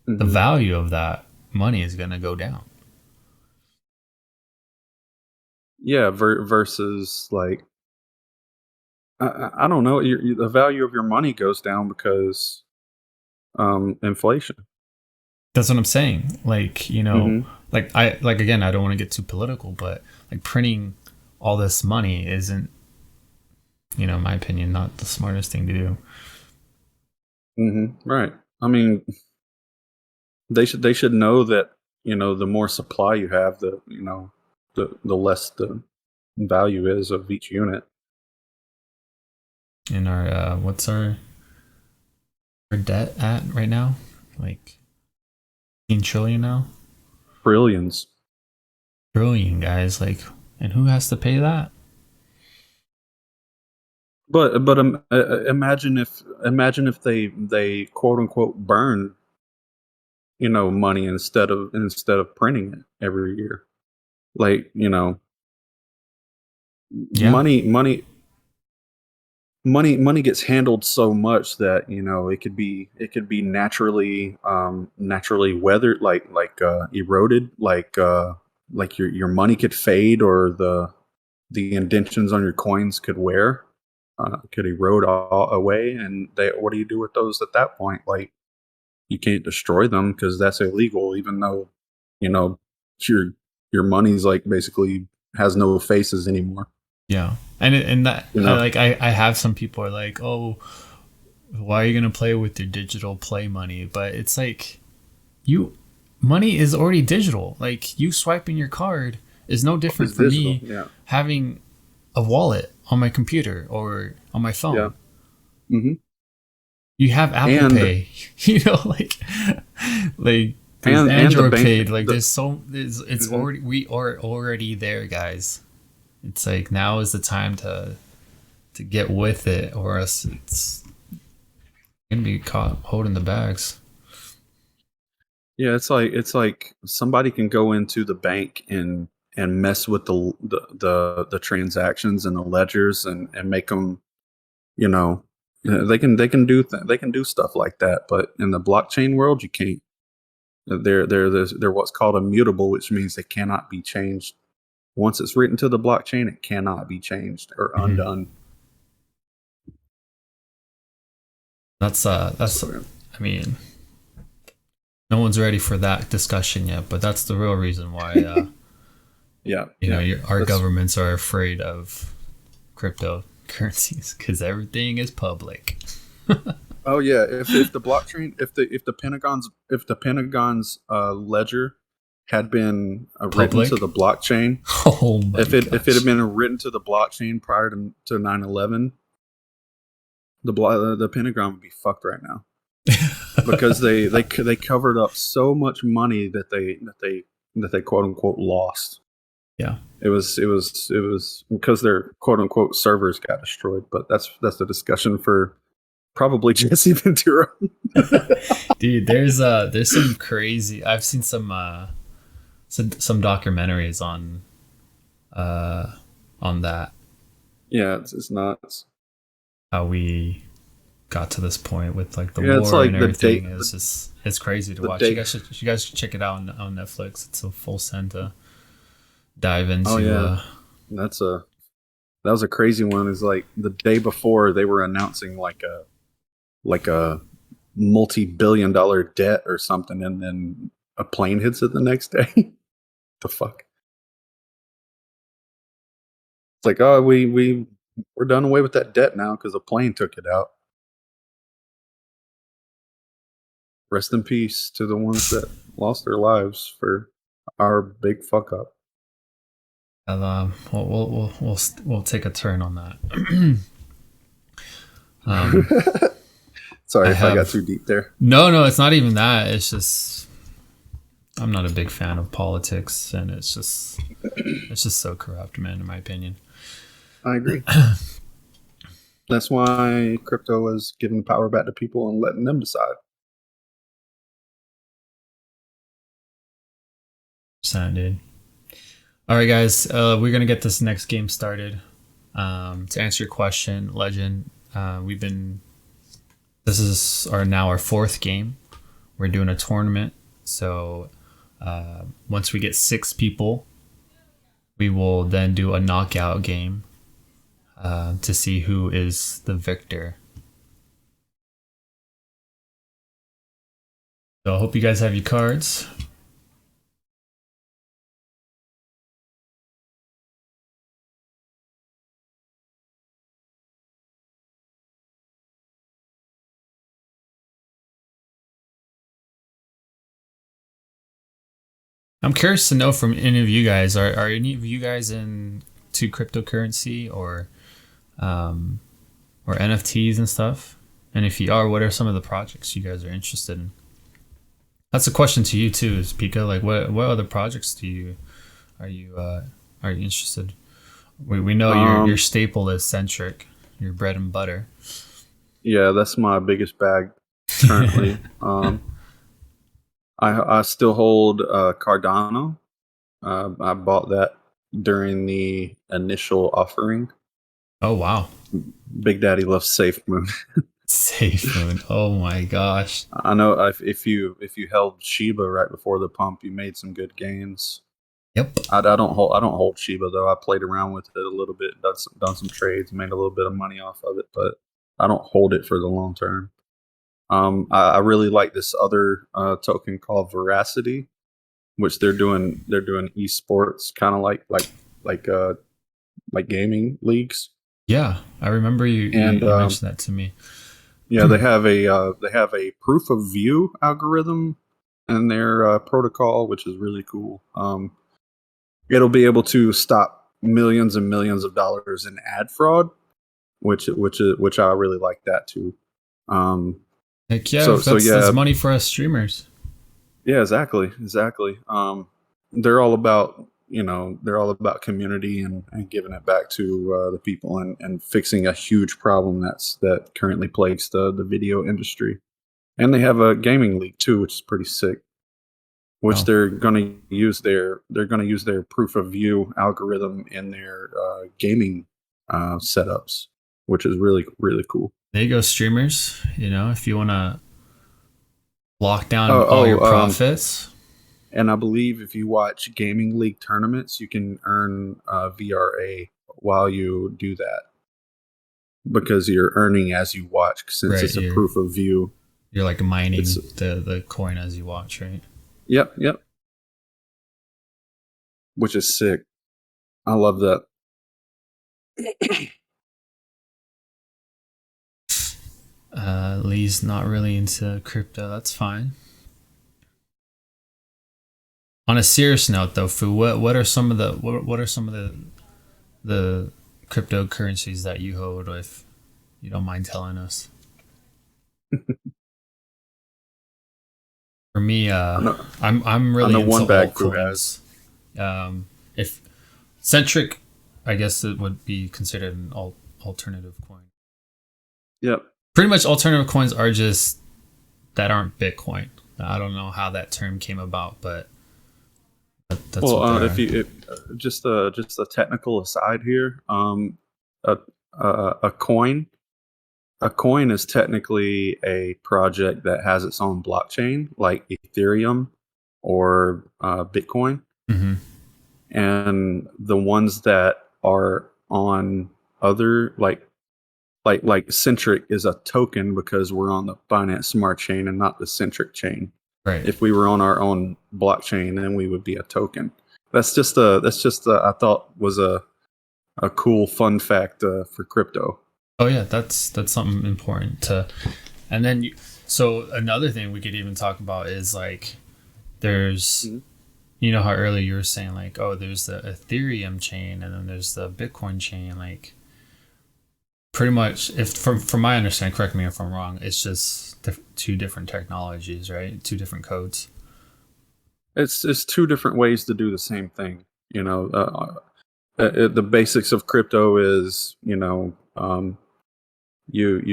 the value of that money is gonna go down. Yeah, versus like I don't know. The value of your money goes down because inflation. That's what I'm saying. Like, you know, like again, I don't want to get too political, but like printing all this money isn't, you know, in my opinion, not the smartest thing to do. Right. I mean, they should know that, you know, the more supply you have, the less the value is of each unit. And our what's our debt at right now? Like 15 trillion now? Trillions. Trillion, guys. Like, and who has to pay that? But imagine if they quote unquote burn, you know, money instead of printing it every year. Like, you know, Yeah. money gets handled so much that, you know, it could be naturally weathered, eroded, like your money could fade, or the indentions on your coins could erode all away. And what do you do with those at that point? Like, you can't destroy them because that's illegal, even though, you know, your money's like basically has no faces anymore. Yeah. And that You know, I have some people are like, oh, why are you gonna play with your digital play money? But it's like you money is already digital. Like you swiping your card is no different it's for digital. me Yeah, having a wallet on my computer or on my yeah. phone. Hmm. You have Apple And Pay, like there's and the Android bank, Pay. Like the it's mhm. already we are already there, guys. It's like now is the time to get with it, or else it's gonna be caught holding the bags. Yeah, it's like somebody can go into the bank and mess with the transactions and the ledgers and make them, you know, they can do stuff like that. But in the blockchain world, you can't. They're what's called immutable, which means they cannot be changed. Once it's written to the blockchain, it cannot be changed or Mhm. undone. That's So I mean, no one's ready for that discussion yet, but that's the real reason why yeah, yeah. our That's governments are afraid of cryptocurrencies because everything is public. Oh yeah, if the blockchain, if the Pentagon's ledger had been written to Public? the blockchain, Oh my if it had gosh. been written to the blockchain prior to 9/11, the Pentagon would be fucked right now because they covered up so much money that they quote unquote lost. Yeah. It was because their quote unquote servers got destroyed, but that's a discussion for probably Jesse Ventura. Dude, there's some crazy. I've seen some documentaries on that, Yeah, it's nuts. how we got to this point with like the Yeah, it's war and like everything. It's crazy to the watch. date. You guys should check it out on Netflix. It's a full send to dive Oh into. yeah, that's a that was a crazy one. Is like the day before they were announcing like a multi-billion-dollar debt or something, and then a plane hits it the next day. The fuck? It's like, oh, we're done away with that debt now because a plane took it out. Rest in peace to the ones that lost their lives for our big fuck up. We'll take a turn on that. um, Sorry I if I got have too deep there. no, it's not even that. It's just I'm not a big fan of politics, and it's just so corrupt, man. In my opinion. I agree. That's why crypto is giving power back to people and letting them decide. Sounded. All right, guys. We're gonna get this next game started. To answer your question, Legend, we've been. This is our fourth game. We're doing a tournament, so once we get 6 people, we will then do a knockout game to see who is the victor. So I hope you guys have your cards. I'm curious to know from any of you guys. Are any of you guys into cryptocurrency or NFTs and stuff? And if you are, what are some of the projects you guys are interested in? That's a question to you too, is Pika. Like, what other projects are you are you interested? We know your Um, staple is Centric, your bread and butter. yeah, that's my biggest bag currently. I still hold Cardano. I bought that during the initial offering. Oh wow, Big Daddy loves Safe Moon. Safe Moon. Oh my gosh. I know if you held Shiba right before the pump, you made some good gains. Yep. I don't hold Shiba though. I played around with it a little bit, done some trades, made a little bit of money off of it, but I don't hold it for the long term. I really like this other token called Veracity, which they're doing esports, kind of like like gaming leagues. Yeah, I remember And you mentioned that to me. yeah, they have a proof of view algorithm in their protocol, which is really cool. It'll be able to stop millions and millions of dollars in ad fraud, which I really like that too. Um, Like, yeah, so that's yeah, money for us streamers. yeah, exactly. They're all about, they're all about community and giving it back to the people, and fixing a huge problem that currently plagues the video industry. And they have a gaming league too, which is pretty sick. Which Oh, they're going to use their proof of view algorithm in their gaming setups, which is really cool. there you go, streamers. You know, if you want to lock down Oh, all your oh, profits. and I believe if you watch gaming league tournaments, you can earn VRA while you do that, because you're earning as you watch, since Right, it's a proof of view. you're like It's mining the coin as you watch, right? yep, which is sick. I love that. Lee's not really into crypto. That's fine. On a serious note, though, Fu, what are some of what are some of the cryptocurrencies that you hold, if you don't mind telling us? For me, I know, I'm I really know into one bag Fu has. altcoins. If centric, I guess it would be considered an alternative coin. Yep. Pretty much, alternative coins are just that aren't Bitcoin. I don't know how that term came about, but that's Well, what they if are. you just a technical aside here, a, a coin is technically a project that has its own blockchain, like Ethereum or Bitcoin, Hmm. and the ones that are on other, like Centric is a token because we're on the Binance Smart Chain and not the Centric chain. Right. If we were on our own blockchain, then we would be a token. That's just I thought was a cool fun fact for crypto. Oh yeah, that's something important to. And then so another thing we could even talk about is like there's, Mhm. you know how earlier you were saying like, oh, there's the Ethereum chain and then there's the Bitcoin chain. Like pretty much, if from my understanding, correct me if I'm wrong, it's just two different technologies, right? Two different codes. It's two different ways to do the same thing. The basics of crypto is, you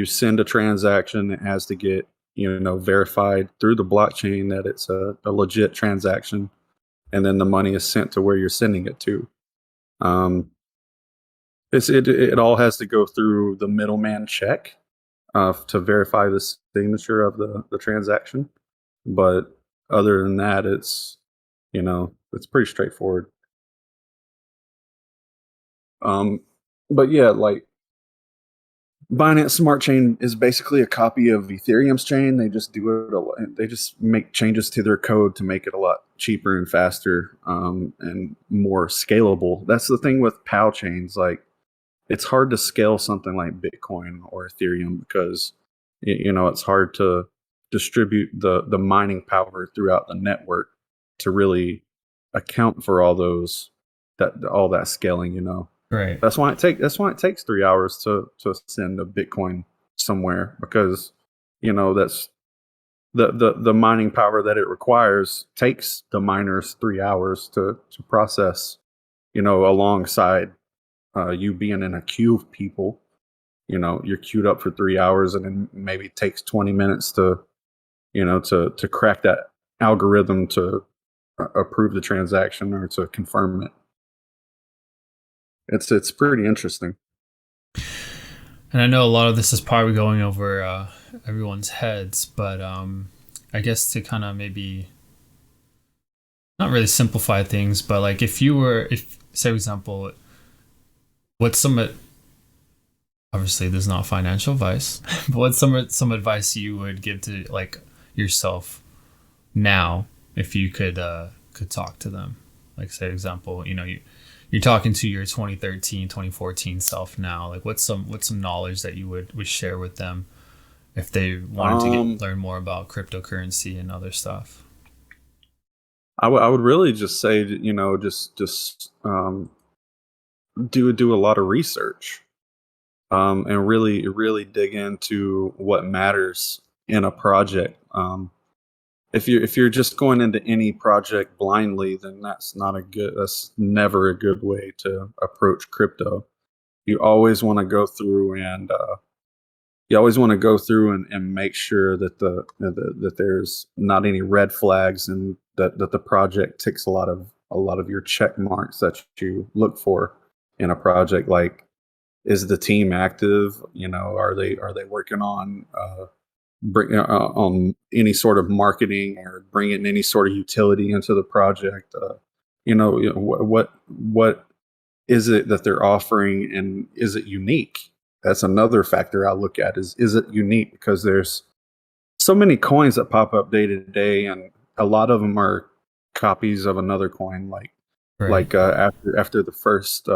send a transaction, it has to get, verified through the blockchain that it's a legit transaction, and then the money is sent to where you're sending it to. Um, it all has to go through the middleman check to verify the signature of the transaction. But other than that, it's pretty straightforward. Um, but yeah, like Binance Smart Chain is basically a copy of Ethereum's chain. They just they just make changes to their code to make it a lot cheaper and faster, and more scalable. That's the thing with POW chains. Like, it's hard to scale something like Bitcoin or Ethereum because it's hard to distribute the mining power throughout the network to really account for all that scaling. Right. That's why it takes 3 hours to send a Bitcoin somewhere, because that's the mining power that it requires takes the miners 3 hours to process, alongside you being in a queue of people. You're queued up for 3 hours, and then maybe it takes 20 minutes to crack that algorithm to approve the transaction or to confirm it. It's pretty interesting. And I know a lot of this is probably going over everyone's heads, but I guess to kind of maybe not really simplify things, but like if say for example, what's obviously there's not financial advice, but what's some advice you would give to like yourself now if you could talk to them? Like say example, you're talking to your 2013, 2014 self now. Like, what's some knowledge that you would share with them if they wanted to learn more about cryptocurrency and other stuff? I would really just say, just do a lot of research, and really dig into what matters in a project. If you're just going into any project blindly, then that's never a good way to approach crypto. You always want to go through and make sure that there's not any red flags, and that the project ticks a lot of your check marks that you look for in a project. Like, is the team active? Are they working on any sort of marketing, or bringing any sort of utility into the project? What is it that they're offering, and is it unique? That's another factor I look at, is it unique? Because there's so many coins that pop up day to day, and a lot of them are copies of another coin. Like Right. like after the first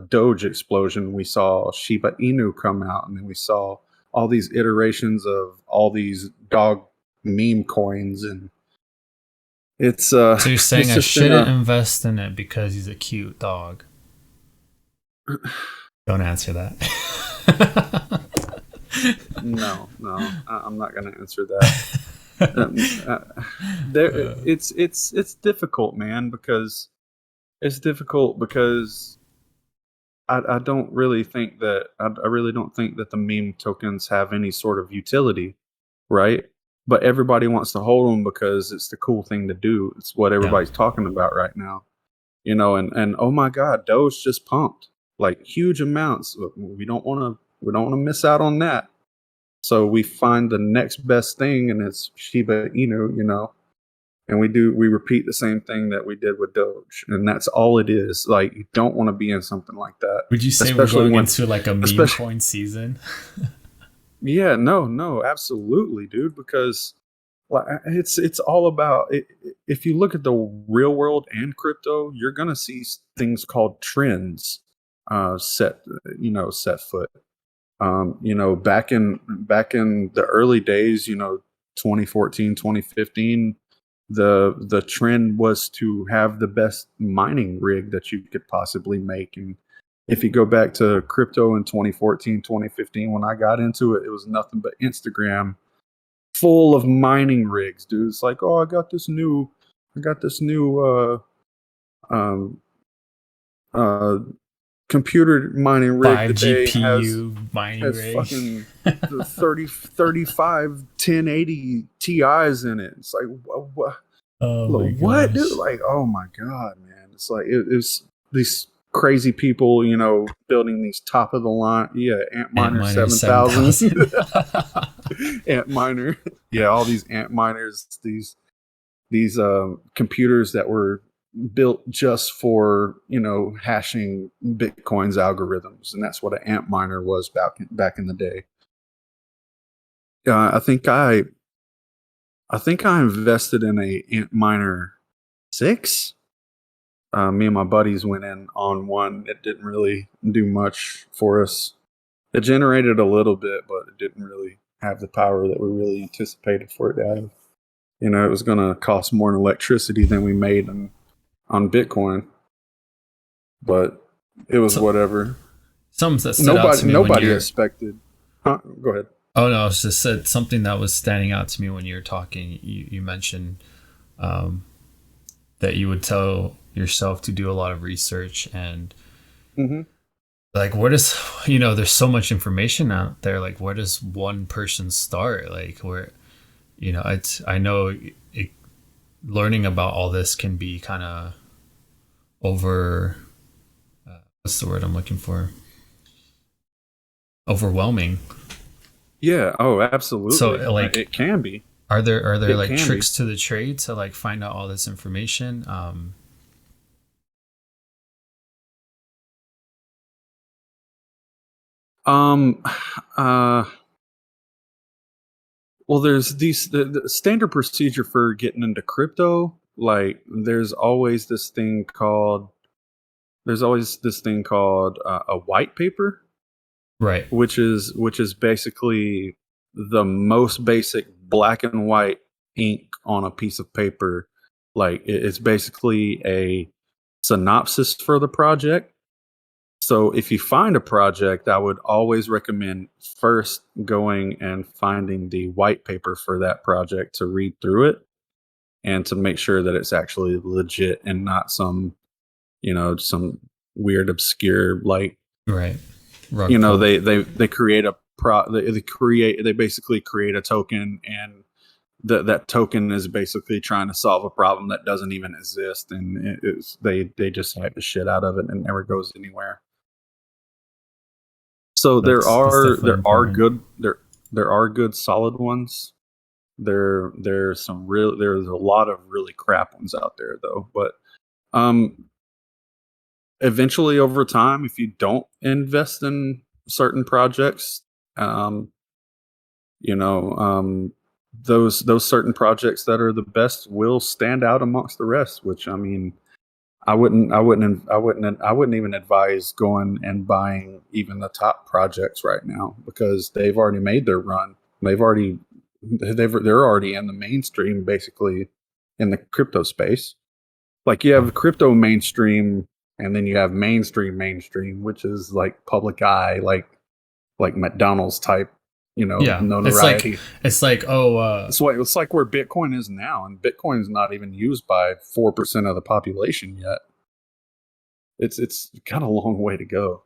Doge explosion, we saw Shiba Inu come out, and then we saw all these iterations of all these dog meme coins, and it's So you're saying it's I just been shouldn't a invest in it because he's a cute dog? Don't answer that. I'm not going to answer that. um, there Uh, it's difficult, man, because I don't really think that I really don't think that the meme tokens have any sort of utility, right? But everybody wants to hold them because it's the cool thing to do. It's what yeah. everybody's talking about right now, and oh my God, Doge just pumped like huge amounts. We don't want to miss out on that. So we find the next best thing, and it's Shiba Inu, and we repeat the same thing that we did with Doge, and that's all it is. Like, you don't want to be in something like that, Would you say we're especially going when, into like a meme especially coin season? yeah, no, absolutely, dude, because like, it's all about it. If you look at the real world and crypto, you're gonna see things called trends set foot. Back in the early days, 2014, 2015, the trend was to have the best mining rig that you could possibly make. And if you go back to crypto in 2014, 2015, when I got into it, it was nothing but Instagram full of mining rigs, dude. It's like, oh, I got this new um uh computer mining rig Five today, has GPU mining has rig. fucking the 35 1080 TIs in it. It's like, what, Oh my what, dude? gosh. Like, oh my God, man. It's like, it's these crazy people, building these top of the line. Yeah, Antminer Antminer 7000. 7000. Antminer. Yeah, all these Antminers, these computers that were built just for hashing Bitcoin's algorithms, and that's what an Antminer was back in the day. I think I invested in a Antminer 6. Me and my buddies went in on one. It didn't really do much for us. It generated a little bit, but it didn't really have the power that we really anticipated for it to have. It was going to cost more in electricity than we made on Bitcoin, but it was So, whatever. something that stood out Nobody to me when nobody you're. expected. Huh? Go ahead. Oh no, I was just said something that was standing out to me when you were talking. You mentioned um, that you would tell yourself to do a lot of research and Hmm. like where does there's so much information out there. Like where does one person start? Like where it's I know it, learning about all this can be kind of over. What's the word I'm looking for? Overwhelming. Yeah. Oh, So absolutely. like It can be. are there It like can be. tricks to the trade to like find out all this information? Um. Uh. Well, there's the standard procedure for getting into crypto. Like, there's always this thing called there's always this thing called a white paper, Right. which is basically the most basic black and white ink on a piece of paper. Like it's basically a synopsis for the project. So if you find a project, I would always recommend first going and finding the white paper for that project to read through it and to make sure that it's actually legit and not some weird obscure, like, Right. Rug pull. they create a they basically create a token, and that token is basically trying to solve a problem that doesn't even exist, and they just hype the shit out of it and it never goes anywhere. So That's definitely important. there are good solid ones. There's a lot of really crap ones out there though. But um eventually, over time, if you don't invest in certain projects, um you know, those certain projects that are the best will stand out amongst the rest. Which, I mean, I wouldn't even advise going and buying even the top projects right now, because they've already made their run. They're already in the mainstream, basically, in the crypto space. Like, you have crypto mainstream, and then you have mainstream, which is like public eye, like McDonald's type, Yeah. notoriety. It's like, oh, It's like where Bitcoin is now, and Bitcoin is not even used by 4% of the population yet. It's got a long way to go.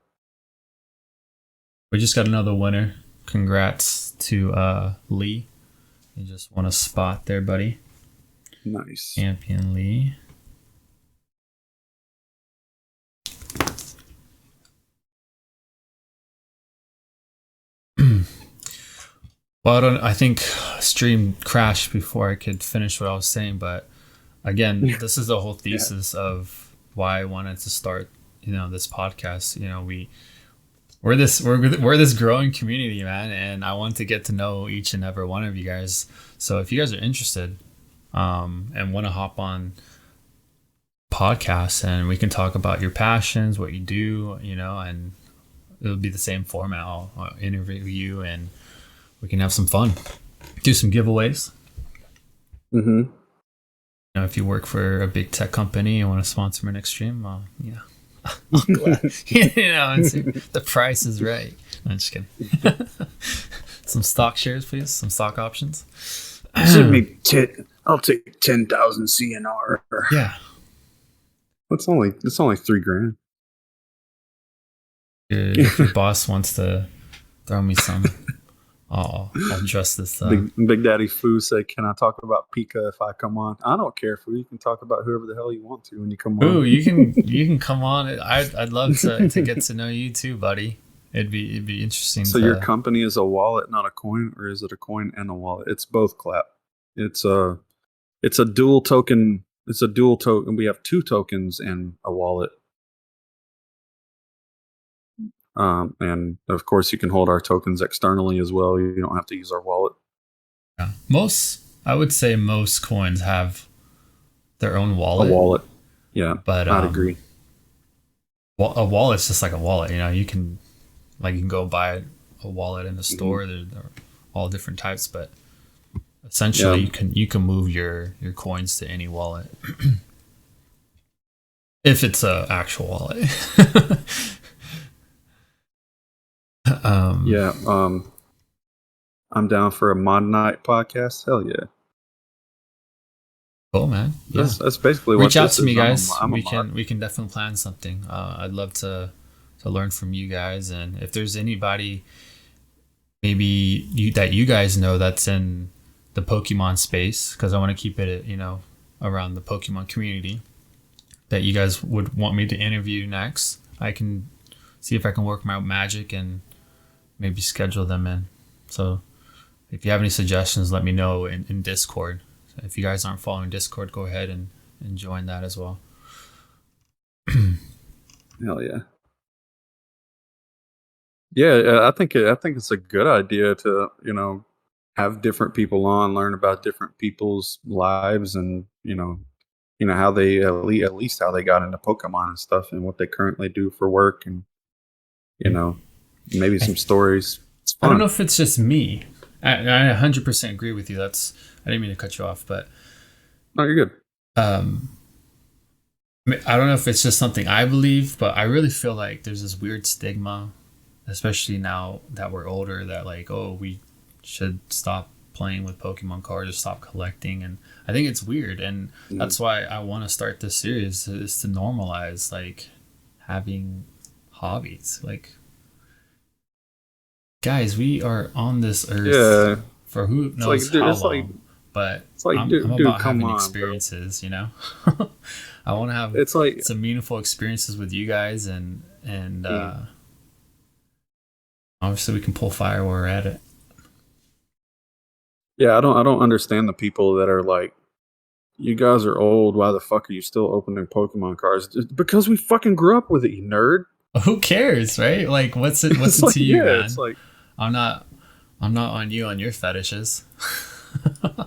we just got another winner. Congrats to Lee. You just won a spot there, buddy. Nice. Champion Lee. Well, I think stream crashed before I could finish what I was saying, but again, this is the whole Yeah. thesis of why I wanted to start, this podcast. We're this growing community, man, and I want to get to know each and every one of you guys. So if you guys are interested, and want to hop on podcasts, and we can talk about your passions, what you do, and it'll be the same format. I'll interview you, and we can have some fun, do some giveaways. Mm-hmm. If you work for a big tech company and want to sponsor my next stream, I'm glad. The price is right. I'm just kidding. Some stock shares, please. Some stock options. I'll take 10,000 CNR. Yeah. It's only $3,000. If your boss wants to throw me some, I'll address this. Big Daddy Foo said, "Can I talk about Pika if I come on?" I don't care, Foo. You can talk about whoever the hell you want to when you come on. Ooh, you can come on. I'd love to get to know you too, buddy. It'd be interesting. So your company is a wallet, not a coin, or is it a coin and a wallet? It's both, Clap. It's a dual token. It's a dual token. We have two tokens and a wallet. And of course, you can hold our tokens externally as well. You don't have to use our wallet. Yeah. I would say most coins have their own wallet. A wallet. Yeah, but I'd agree. A wallet's just like a wallet. You can go buy a wallet in the store. Mm-hmm. They're all different types, but essentially you can move your coins to any wallet if it's a actual wallet. I'm down for a mod night podcast. Hell yeah. Cool, man. Yeah. That's basically what reach out to me, guys. We can definitely plan something. I'd love to learn from you guys, and if there's anybody maybe that you guys know that's in the Pokemon space, because I want to keep it around the Pokemon community, that you guys would want me to interview next, I can see if I can work my magic and maybe schedule them in. So if you have any suggestions, let me know in Discord. So if you guys aren't following Discord, go ahead and join that as well. Hell yeah. Yeah, I think it's a good idea to, have different people on, learn about different people's lives, and, how they at least how they got into Pokemon and stuff, and what they currently do for work, and you know, maybe some stories. It's I don't know fun. if it's just me. I 100% agree with you. I didn't mean to cut you off, but No, you're good. um, I don't know if it's just something I believe, but I really feel like there's this weird stigma, especially now that we're older, that like, oh, we should stop playing with Pokemon cards or stop collecting. And I think it's weird. And Mm. that's why I want to start this series is to normalize like having hobbies. Like, guys, we are on this earth Yeah, for who it's like, knows dude, how long, but I'm dude, about come having on, bro. experiences, you know? I want to have It's like, some meaningful experiences with you guys, and mm, obviously we can pull fire while we're at it. yeah, I don't understand the people that are like, you guys are old. Why the fuck are you still opening Pokemon cards? Just because we fucking grew up with it, you nerd. Who cares, right? Like, what's it? What's It's it like, to you, yeah, it's man? like, I'm not. I'm not on you on your fetishes. uh,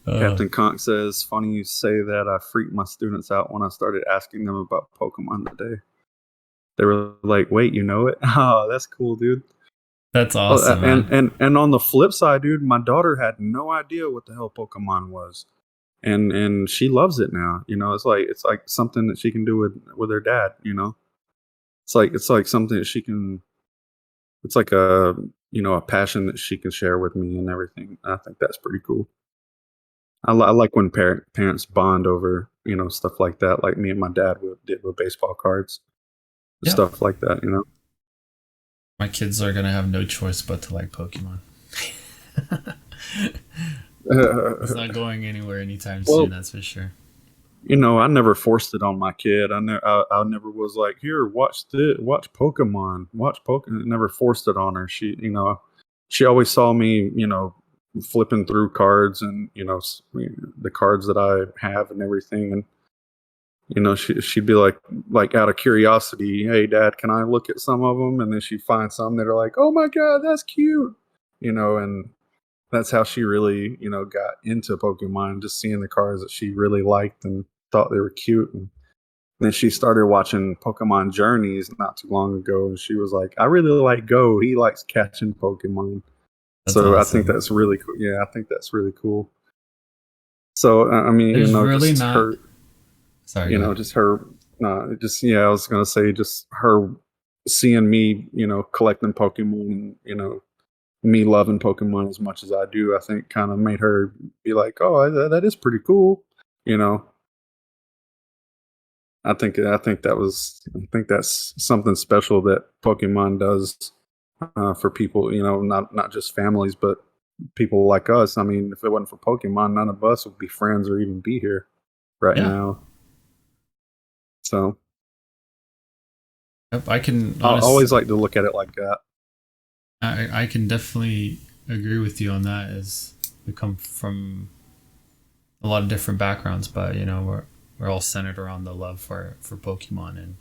Captain Conk says, funny you say that. I freaked my students out when I started asking them about Pokemon today. They were like, wait, you know it? Oh, that's cool, dude. that's Oh, awesome, man. and on the flip side, dude, my daughter had no idea what the hell Pokemon was. And she loves it now. It's like something that she can do with her dad, you know? It's like something that she can it's like a passion that she can share with me and everything. I think that's pretty cool. I like when parents bond over stuff like that, like me and my dad did with baseball cards, Yeah, stuff like that. my kids are gonna have no choice but to like Pokemon. It's not going anywhere anytime soon. Well, That's for sure. I never forced it on my kid. I never was like, here, watch Pokemon, watch Pokemon. Never forced it on her. She always saw me, flipping through cards and the cards that I have and everything, and she'd be like out of curiosity, hey, Dad, can I look at some of them? And then she'd find some that are like, oh my god, that's cute, and that's how she really, got into Pokemon, just seeing the cards that she really liked and thought they were cute. And then she started watching Pokemon Journeys not too long ago, and she was like, I really like Go. He likes catching Pokemon. That's So I think awesome. that's really cool. Yeah, I think that's really cool. So I mean, There's really just not. her, Sorry, go ahead. just her, just yeah. I was gonna say just her seeing me, collecting Pokemon, and me loving Pokemon as much as I do, I think kind of made her be like, "Oh, that is pretty cool." You know, I think that's something special that Pokemon does for people. Not just families, but people like us. I mean, if it wasn't for Pokemon, none of us would be friends or even be here right Yeah, now. So yep, I can I honest. always like to look at it like that. I can definitely agree with you on that. As we come from a lot of different backgrounds, but we're all centered around the love for Pokemon, and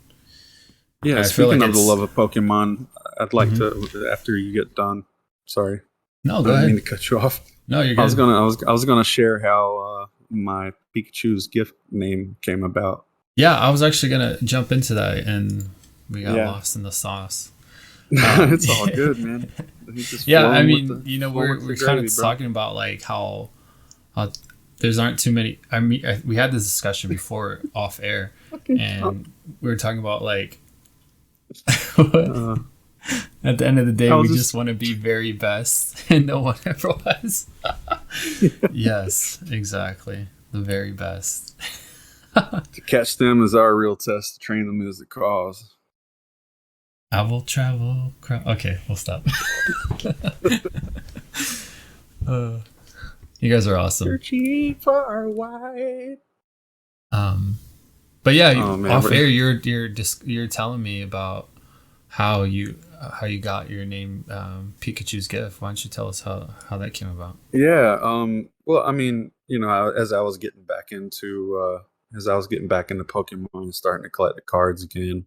Yeah, I feel speaking like of the it's. love of Pokemon, I'd like Mhm. to after you get done. Sorry, No, I go didn't mean ahead. to cut you off. No, you're good. I was gonna share how my Pikachu's gift name came about. Yeah, I was actually gonna jump into that, and we got Yeah, lost in the sauce. it's all good, man. He's just Yeah, I mean, flowing we're with the kind of gravy, bro. talking about like how there's aren't too many. I mean, we had this discussion before off air, Fucking cup. and we were talking about like Uh, at the end of the day, I we was just just want to be very best, and no one ever was. Yes, exactly, the very best. to catch them is our real test. To train them is the cause. I will travel. Okay, we'll stop. uh, you guys are Your awesome. cheeks are white. Um, but yeah, Oh man, off air, you're telling me about how you got your name, Pikachu's gift. Why don't you tell us how that came about? yeah. Well, I mean, as I was getting back into Pokemon and starting to collect the cards again,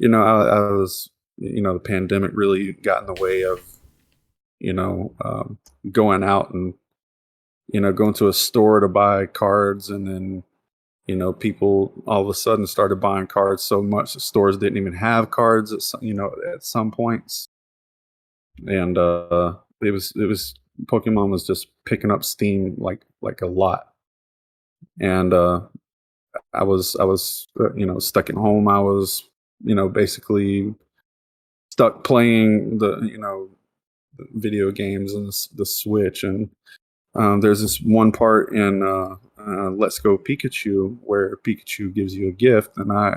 I was, the pandemic really got in the way of, you know, um, going out and going to a store to buy cards, and then people all of a sudden started buying cards so much that stores didn't even have cards at some points. And it was Pokemon was just picking up steam like a lot. And I was stuck at home. I was basically stuck playing the video games and the Switch. And there's this one part in Let's Go Pikachu where Pikachu gives you a gift, and I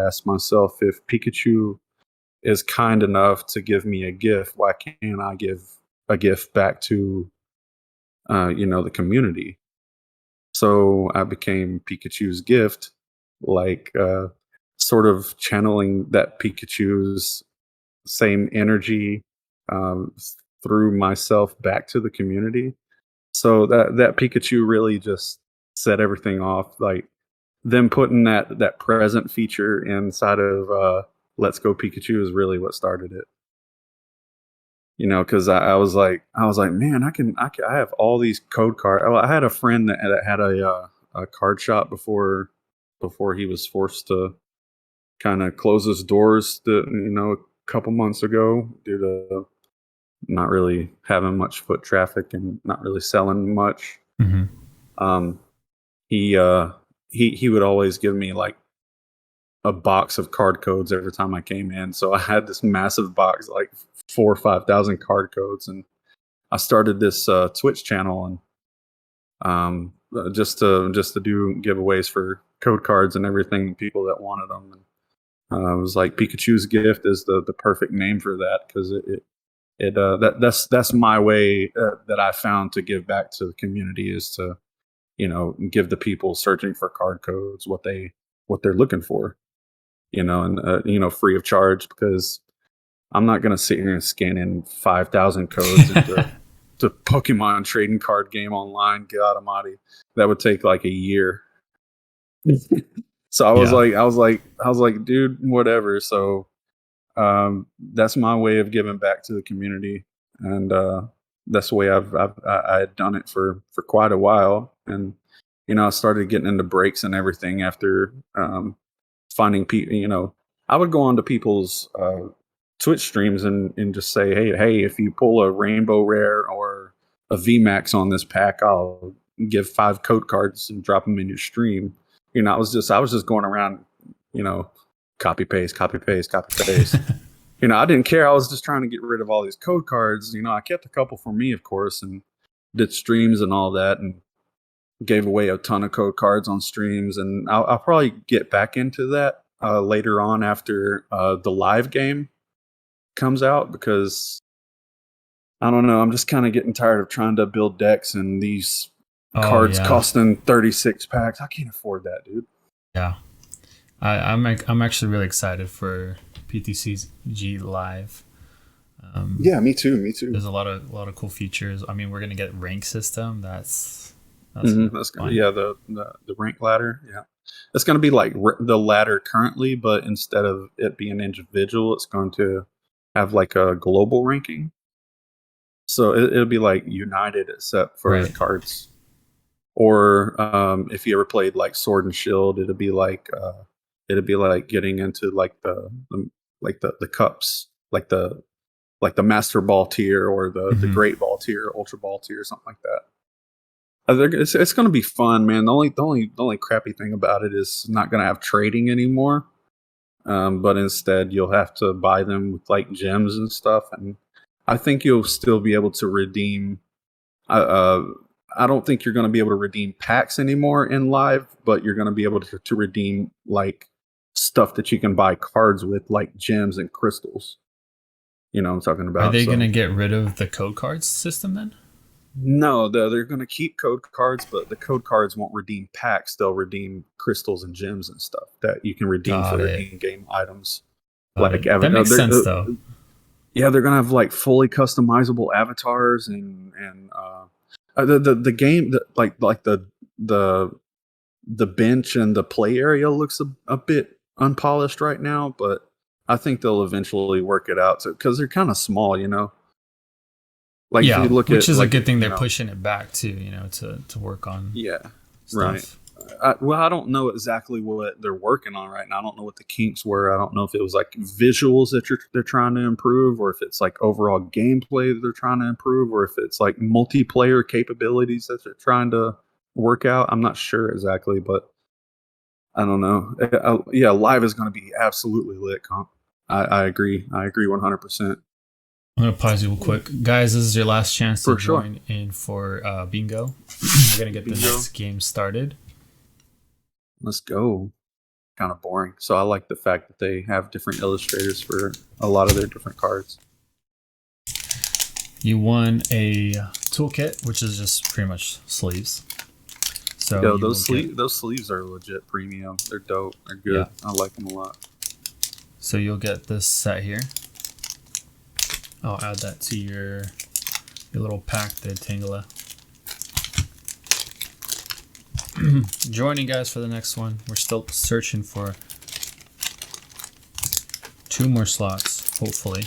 asked myself, if Pikachu is kind enough to give me a gift, why can't I give a gift back to the community? So I became Pikachu's gift, like sort of channeling that Pikachu's same energy um, through myself back to the community. So that Pikachu really just set everything off. Like them putting that present feature inside of Let's Go Pikachu is really what started it. Because I was like, man, I have all these code cards. I had a friend that had a card shop before he was forced to kind of close his doors a couple months ago due to not really having much foot traffic and not really selling much. Hmm. Um, he would always give me like a box of card codes every time I came in. So I had this massive box, like 4 or 5 thousand card codes, and I started this Twitch channel, and just to do giveaways for code cards and everything, people that wanted them. And it was like Pikachu's gift is the perfect name for that, because that's my way that I found to give back to the community, is to give the people searching for card codes what they're looking for, and free of charge, because I'm not gonna sit here and scan in 5,000 codes into to Pokemon trading card game online. God Almighty, that would take like a year. So Yeah. I was like, dude, whatever. So that's my way of giving back to the community, and that's the way I had done it for quite a while. And I started getting into breaks and everything after finding people. I would go on to people's Twitch streams and just say, hey, if you pull a rainbow rare or a VMAX on this pack, I'll give 5 code cards and drop them in your stream. I was just going around, copy paste, copy paste, copy paste. I didn't care. I was just trying to get rid of all these code cards. I kept a couple for me, of course, and did streams and all that, and gave away a ton of code cards on streams. And I'll probably get back into that later on after the live game comes out, because I don't know. I'm just kind of getting tired of trying to build decks and these Oh cards yeah. costing 36 packs. I can't afford that, dude. Yeah. I'm actually really excited for PTCG Live. Yeah, me too. Me too. There's a lot of cool features. I mean, we're gonna get rank system. That's gonna be That's gonna fun. yeah, the rank ladder. Yeah, it's gonna be like the ladder currently, but instead of it being individual, it's going to have like a global ranking. So it'll be like united, except for Right. cards. Or if you ever played like Sword and Shield, it'd be like getting into like the cups, like the Master Ball tier, or the Hmm. Great Ball tier, Ultra Ball tier, something like that. It's going to be fun, man. The only crappy thing about it is not going to have trading anymore. But instead, you'll have to buy them with like gems and stuff, and I think you'll still be able to redeem. Uh, I don't think you're going to be able to redeem packs anymore in live, but you're going to be able to redeem like stuff that you can buy cards with, like gems and crystals. You know what I'm talking Are about? they gonna So get rid of the code cards system then? no, they're going to keep code cards, but the code cards won't redeem packs. They'll redeem crystals and gems and stuff that you can redeem Got for it. in-game items. Got Like, it. That makes sense though. yeah, they're gonna have like fully customizable avatars, and the game, like the the bench and the play area looks a bit unpolished right now, but I think they'll eventually work it out. So because they're kind of small. Like if Yeah, you look which at is a like good thing. you They're know, pushing it back to to work on yeah, right. stuff. Well, I don't know exactly what they're working on right now. I don't know what the kinks were. I don't know if it was like visuals that they're trying to improve, or if it's like overall gameplay that they're trying to improve, or if it's like multiplayer capabilities that they're trying to work out. I'm not sure exactly, but I don't know. Yeah, live is going to be absolutely lit. Comp. I agree. I agree 100%. I'm gonna pause you real quick, guys. This is your last chance to For sure. join in for bingo. We're gonna get the Bingo. next game started. Let's go. Kind of boring. So I like the fact that they have different illustrators for a lot of their different cards. You won a toolkit, which is just pretty much sleeves. So Yo, you will those sleeves are legit premium. They're dope. They're good. Yeah. I like them a lot. So you'll get this set here. I'll add that to your little pack, the Tangela. Joining guys for the next one. We're still searching for 2 more slots, hopefully.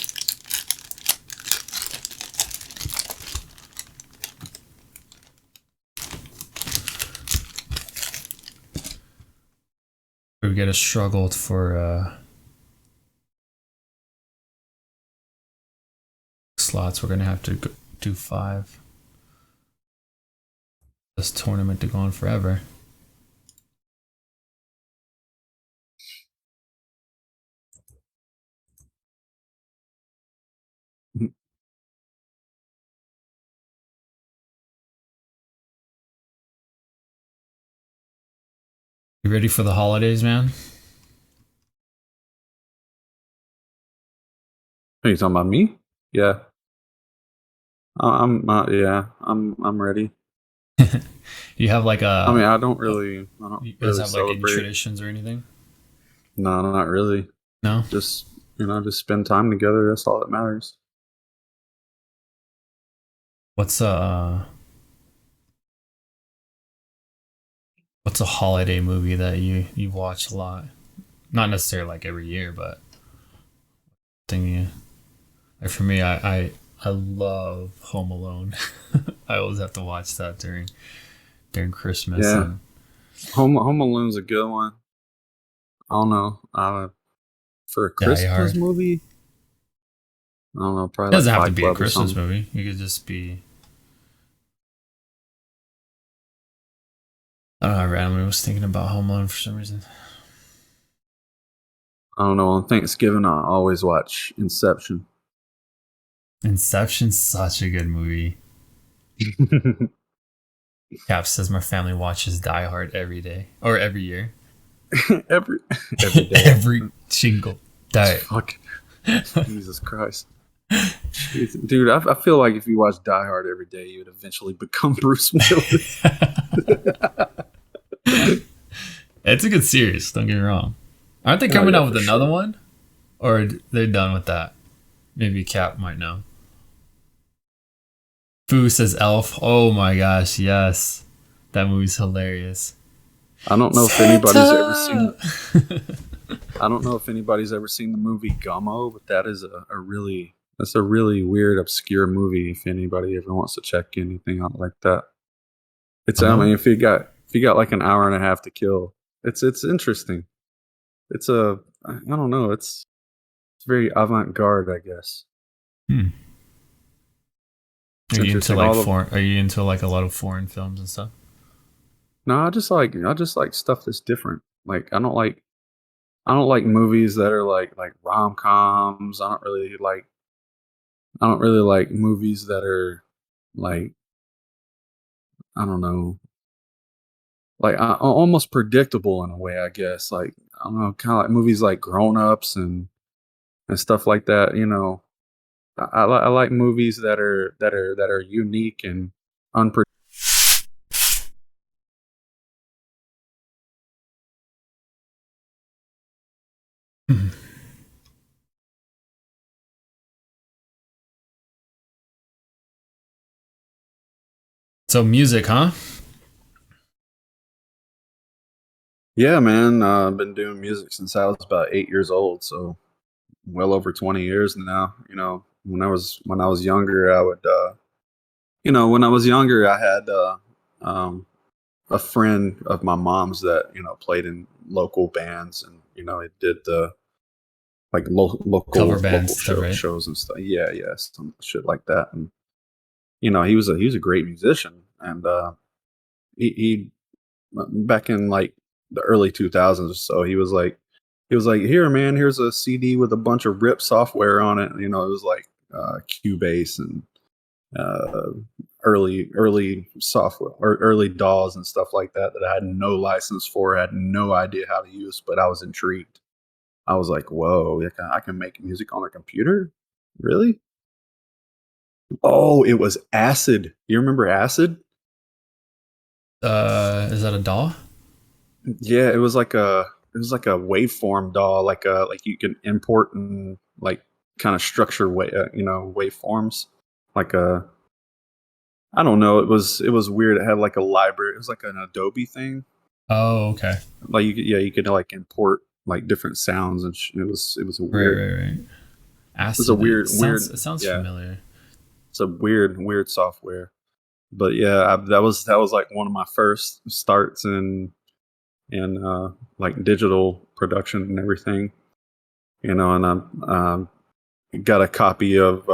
We get a struggle for slots. We're gonna have to do 5. This tournament to go on forever. You ready for the holidays, man? Are you talking about me? Yeah. Yeah. I'm ready. You have like I mean, a. I don't You guys really have like any celebrate. traditions or anything? No, not really. No. Just just spend time together. That's all that matters. What's a what's a holiday movie that you watch a lot? Not necessarily like every year, but thing you. Like for me, I love Home Alone. I always have to watch that during Christmas Yeah. and Home Alone's a good one. I don't know. For a Die Christmas Hard. It movie, I don't know. Probably like doesn't have to Fight be a Club or Christmas something. movie. You could just be. I don't know. I randomly was thinking about Home Alone for some reason. I don't know. On Thanksgiving, I always watch Inception. Inception's such a good movie. Cap says my family watches Die Hard every day or every year. every every day. Every single day. Fuck. Jesus Christ. Jeez. Dude, I feel like if you watch Die Hard every day, you would eventually become Bruce Willis. It's a good series. Don't get me wrong. Aren't they Oh, coming yeah, out with for another sure. one, or they're done with that? Maybe Cap might know. Foo says Elf. Oh my gosh, yes, that movie's hilarious. I don't know if anybody's ever seen. I don't know if anybody's ever seen the movie Gummo, but that is that's a really weird, obscure movie. If anybody ever wants to check anything out like that, it's I mean, if you got like an hour and a half to kill, it's interesting. It's a I don't know. It's very avant garde, I guess. Hmm. It's Are you into interesting. like All of foreign? Are you into like a lot of foreign films and stuff? no, I just like stuff that's different. Like I don't like movies that are like rom coms. I don't really like movies that are like I don't know, like almost predictable in a way. I guess like I don't know, kind of like movies like Grown Ups and stuff like that. You know, I like movies that are unique and unpredictable. Mhm. So music, huh? Yeah, man. I've been doing music since I was about 8 years old, so well over 20 years now. You know, when I was younger, I would. When I was younger, I had um, a friend of my mom's that played in local bands, and it did the like Cover local bands stuff, right? shows and stuff. Yeah, yeah, some shit like that. And he was a great musician, and he back in like the early 2000s or so, he was like, here, man, here's a CD with a bunch of rip software on it. It was like Cubase and uh, early software or early DAWs and stuff like that I had no license for, had no idea how to use, but I was intrigued. I was like, whoa, I can make music on a computer? Really? Oh, it was Acid. You remember Acid? Is that a doll? Yeah, it was like a waveform DAW, like you can import and like kind of structure waveforms. Like I don't know, it was weird. It had like a library. It was like an Adobe thing. Oh, okay. Like you could like import like different sounds and it was a Right, weird right, right. it was a Acid. weird weird It sounds yeah, familiar. it's a weird software. But yeah, that was like one of my first starts in like digital production and everything. And I got a copy of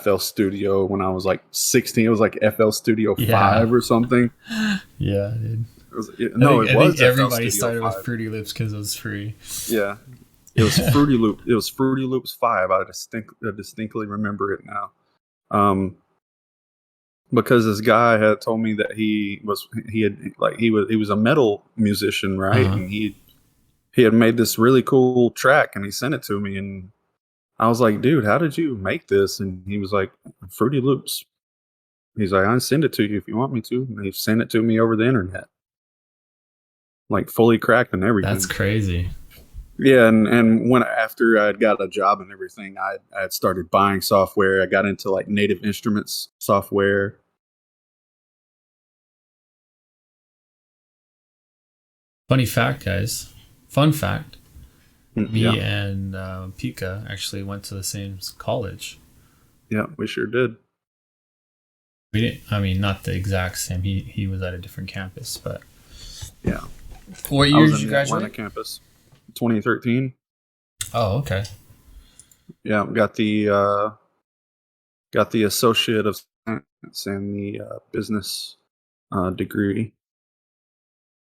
FL Studio when I was like 16. It was like FL Studio Yeah. 5 or something. Yeah, dude. No, it I think was FL everybody Studio started with 5. Fruity Loops because it was free. Yeah, it was Fruity Loop. It was Fruity Loops 5. I distinctly remember it now. Um, because this guy had told me that he was a metal musician, right? Uh-huh. And he had made this really cool track, and he sent it to me, and I was like, dude, how did you make this? And he was like, Fruity Loops. He's like, I can send it to you if you want me to. And he sent it to me over the internet, like fully cracked and That's everything. crazy. Yeah, and when after I'd got a job and everything, I had started buying software. I got into like Native Instruments software. Funny fact, guys. Fun fact. Yeah, Me and Pika actually went to the same college. yeah, we sure did. We didn't. I mean, not the exact same. He was at a different campus, but Yeah, what I year was did in you the Atlanta graduate? campus, 2013. Oh, okay. Yeah, got the Associate of Science and the business degree.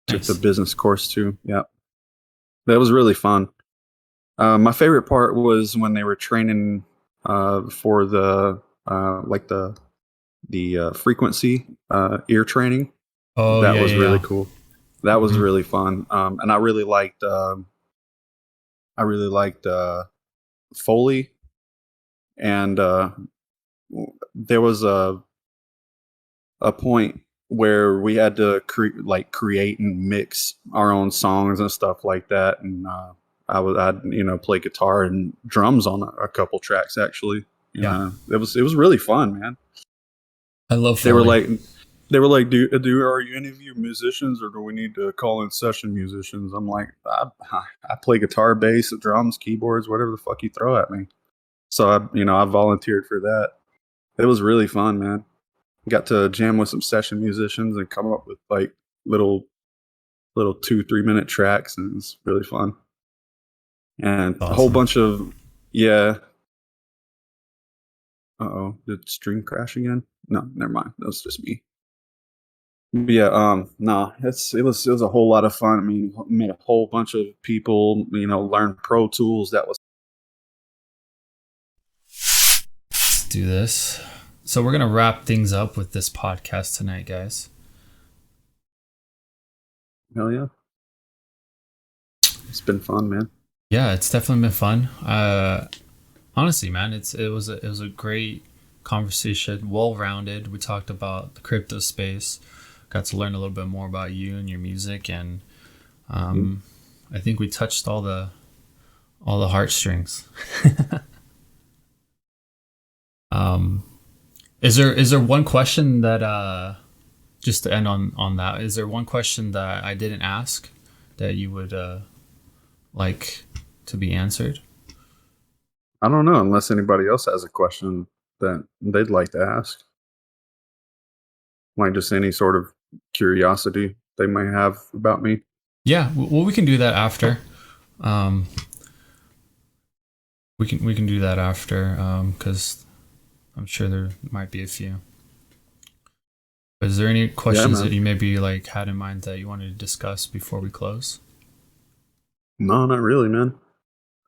Took the Nice. business course too. Yeah, that was really fun. My favorite part was when they were training for the like the frequency ear training. Oh, That yeah, was yeah, really yeah. cool. That was Hmm. really fun. And I really liked Foley, and there was a point where we had to create and mix our own songs and stuff like that. And I'd play guitar and drums on a couple tracks actually. Yeah. It was really fun, man. I love They were Foley. like they were like, do are you any of you musicians, or do we need to call in session musicians? I'm like, I play guitar, bass, drums, keyboards, whatever the fuck you throw at me. So I volunteered for that. It was really fun, man. Got to jam with some session musicians and come up with like little 2-3 minute tracks, and it was really fun. And a whole Awesome. bunch of yeah. Oh, did stream crash again? No, never mind. That was just me. Yeah, no, it was a whole lot of fun. I mean, met a whole bunch of people. Learned Pro Tools. That was Let's do this. So we're gonna wrap things up with this podcast tonight, guys. hell yeah. It's been fun, man. Yeah, it's definitely been fun. Honestly, man, it was a great conversation, well rounded. We talked about the crypto space, got to learn a little bit more about you and your music, and Mhm. um, I think we touched all the heartstrings. um, is there one question that just to end on that? Is there one question that I didn't ask that you would like to be answered? I don't know unless anybody else has a question that they'd like to ask. like just any sort of curiosity they might have about me. Yeah, well, we can do that after. Um, we can do that after because I'm sure there might be a few. But is there any Yeah, questions that man. you maybe like had in mind that you wanted to discuss before we close? No, not really, man.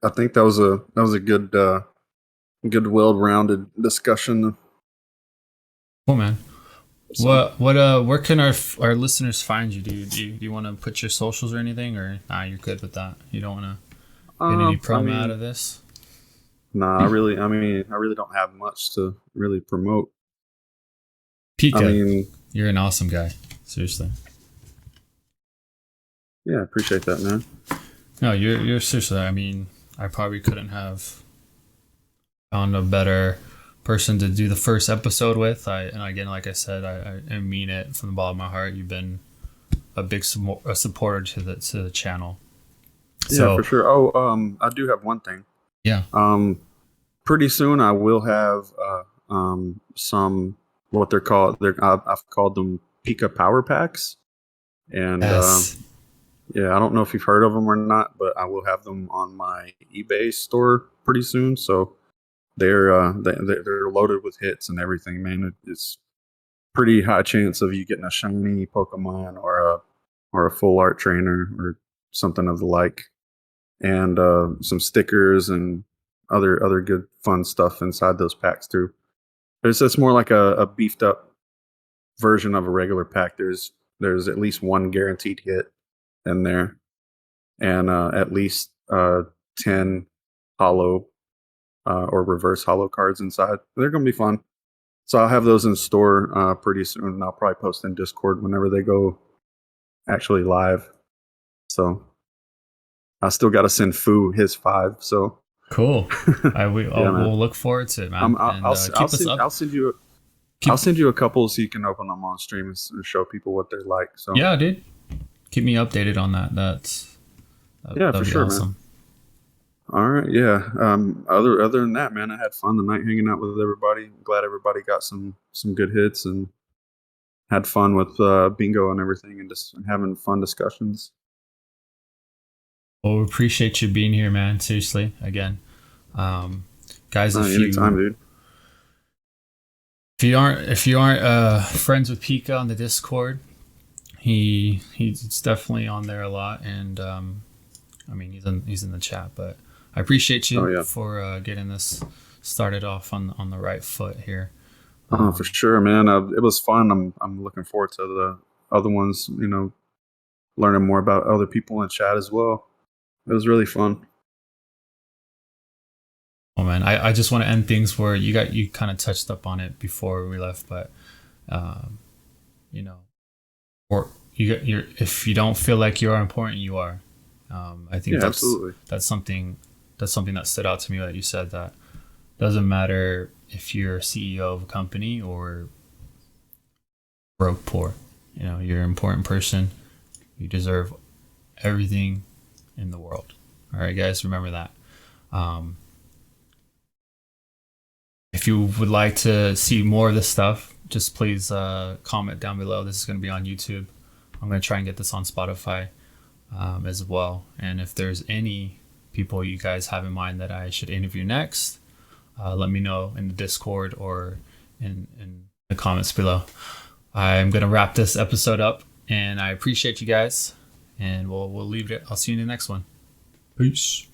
I think that was a good well-rounded discussion. Cool, man. So, Where can our listeners find you? Do you want to put your socials or anything, or nah, you're good with that? You don't want to get any I promo out mean, of this? nah, I really don't have much to really promote. I Pika, mean, you're an awesome guy. Seriously. yeah, I appreciate that, man. No, you're seriously. I mean, I probably couldn't have found a better person to do the first episode with. And again, like I said, I mean it from the bottom of my heart. You've been a big a supporter to the channel. Yeah, for So sure. Oh, I do have one thing. yeah, Um, Pretty soon I will have some what they're called. I've called them Pika Power Packs, and yes, yeah, I don't know if you've heard of them or not, but I will have them on my eBay store pretty soon. So they're loaded with hits and everything, man. It's pretty high chance of you getting a shiny Pokemon or a full art trainer or something of the like, and some stickers and other good fun stuff inside those packs too. It's just more like a beefed up version of a regular pack. There's at least one guaranteed hit in there, and at least 10 hollow or reverse hollow cards inside. They're gonna be fun. So I'll have those in store pretty soon. And I'll probably post in Discord whenever they go actually live. So I still got to send Foo his 5. So cool. yeah, man. We'll look forward to it, man, and keep us up. I'll Keep send you a couple so you can open them on stream and show people what they're like. So yeah, dude. Keep me updated on that. yeah, for That'd be sure, man. awesome. All right, yeah. Other than that, man, I had fun tonight hanging out with everybody. Glad everybody got some good hits and had fun with bingo and everything, and just having fun discussions. Well, we appreciate you being here, man. Seriously, again, um, guys, Anytime, dude. if you aren't friends with Pika on the Discord, he's definitely on there a lot, and I mean he's in the chat. But I appreciate Oh you yeah. for getting this started off on the right foot here. For sure, man. It was fun. I'm looking forward to the other ones. You know, learning more about other people in chat as well. It was really fun. Oh man, I just want to end things where you kind of touched up on it before we left, but um, you know, or you're if you don't feel like you are important, you are. I think Yeah, absolutely. that's something that stood out to me that you said that doesn't matter if you're CEO of a company or broke poor. You know, you're an important person. You deserve everything in the world. All right, guys, remember that. Um, if you would like to see more of this stuff, just please comment down below. This is going to be on YouTube. I'm going to try and get this on Spotify as well. And if there's any people you guys have in mind that I should interview next, let me know in the Discord or in the comments below. I'm going to wrap this episode up, and I appreciate you guys, and we'll leave it. I'll see you in the next one. Peace.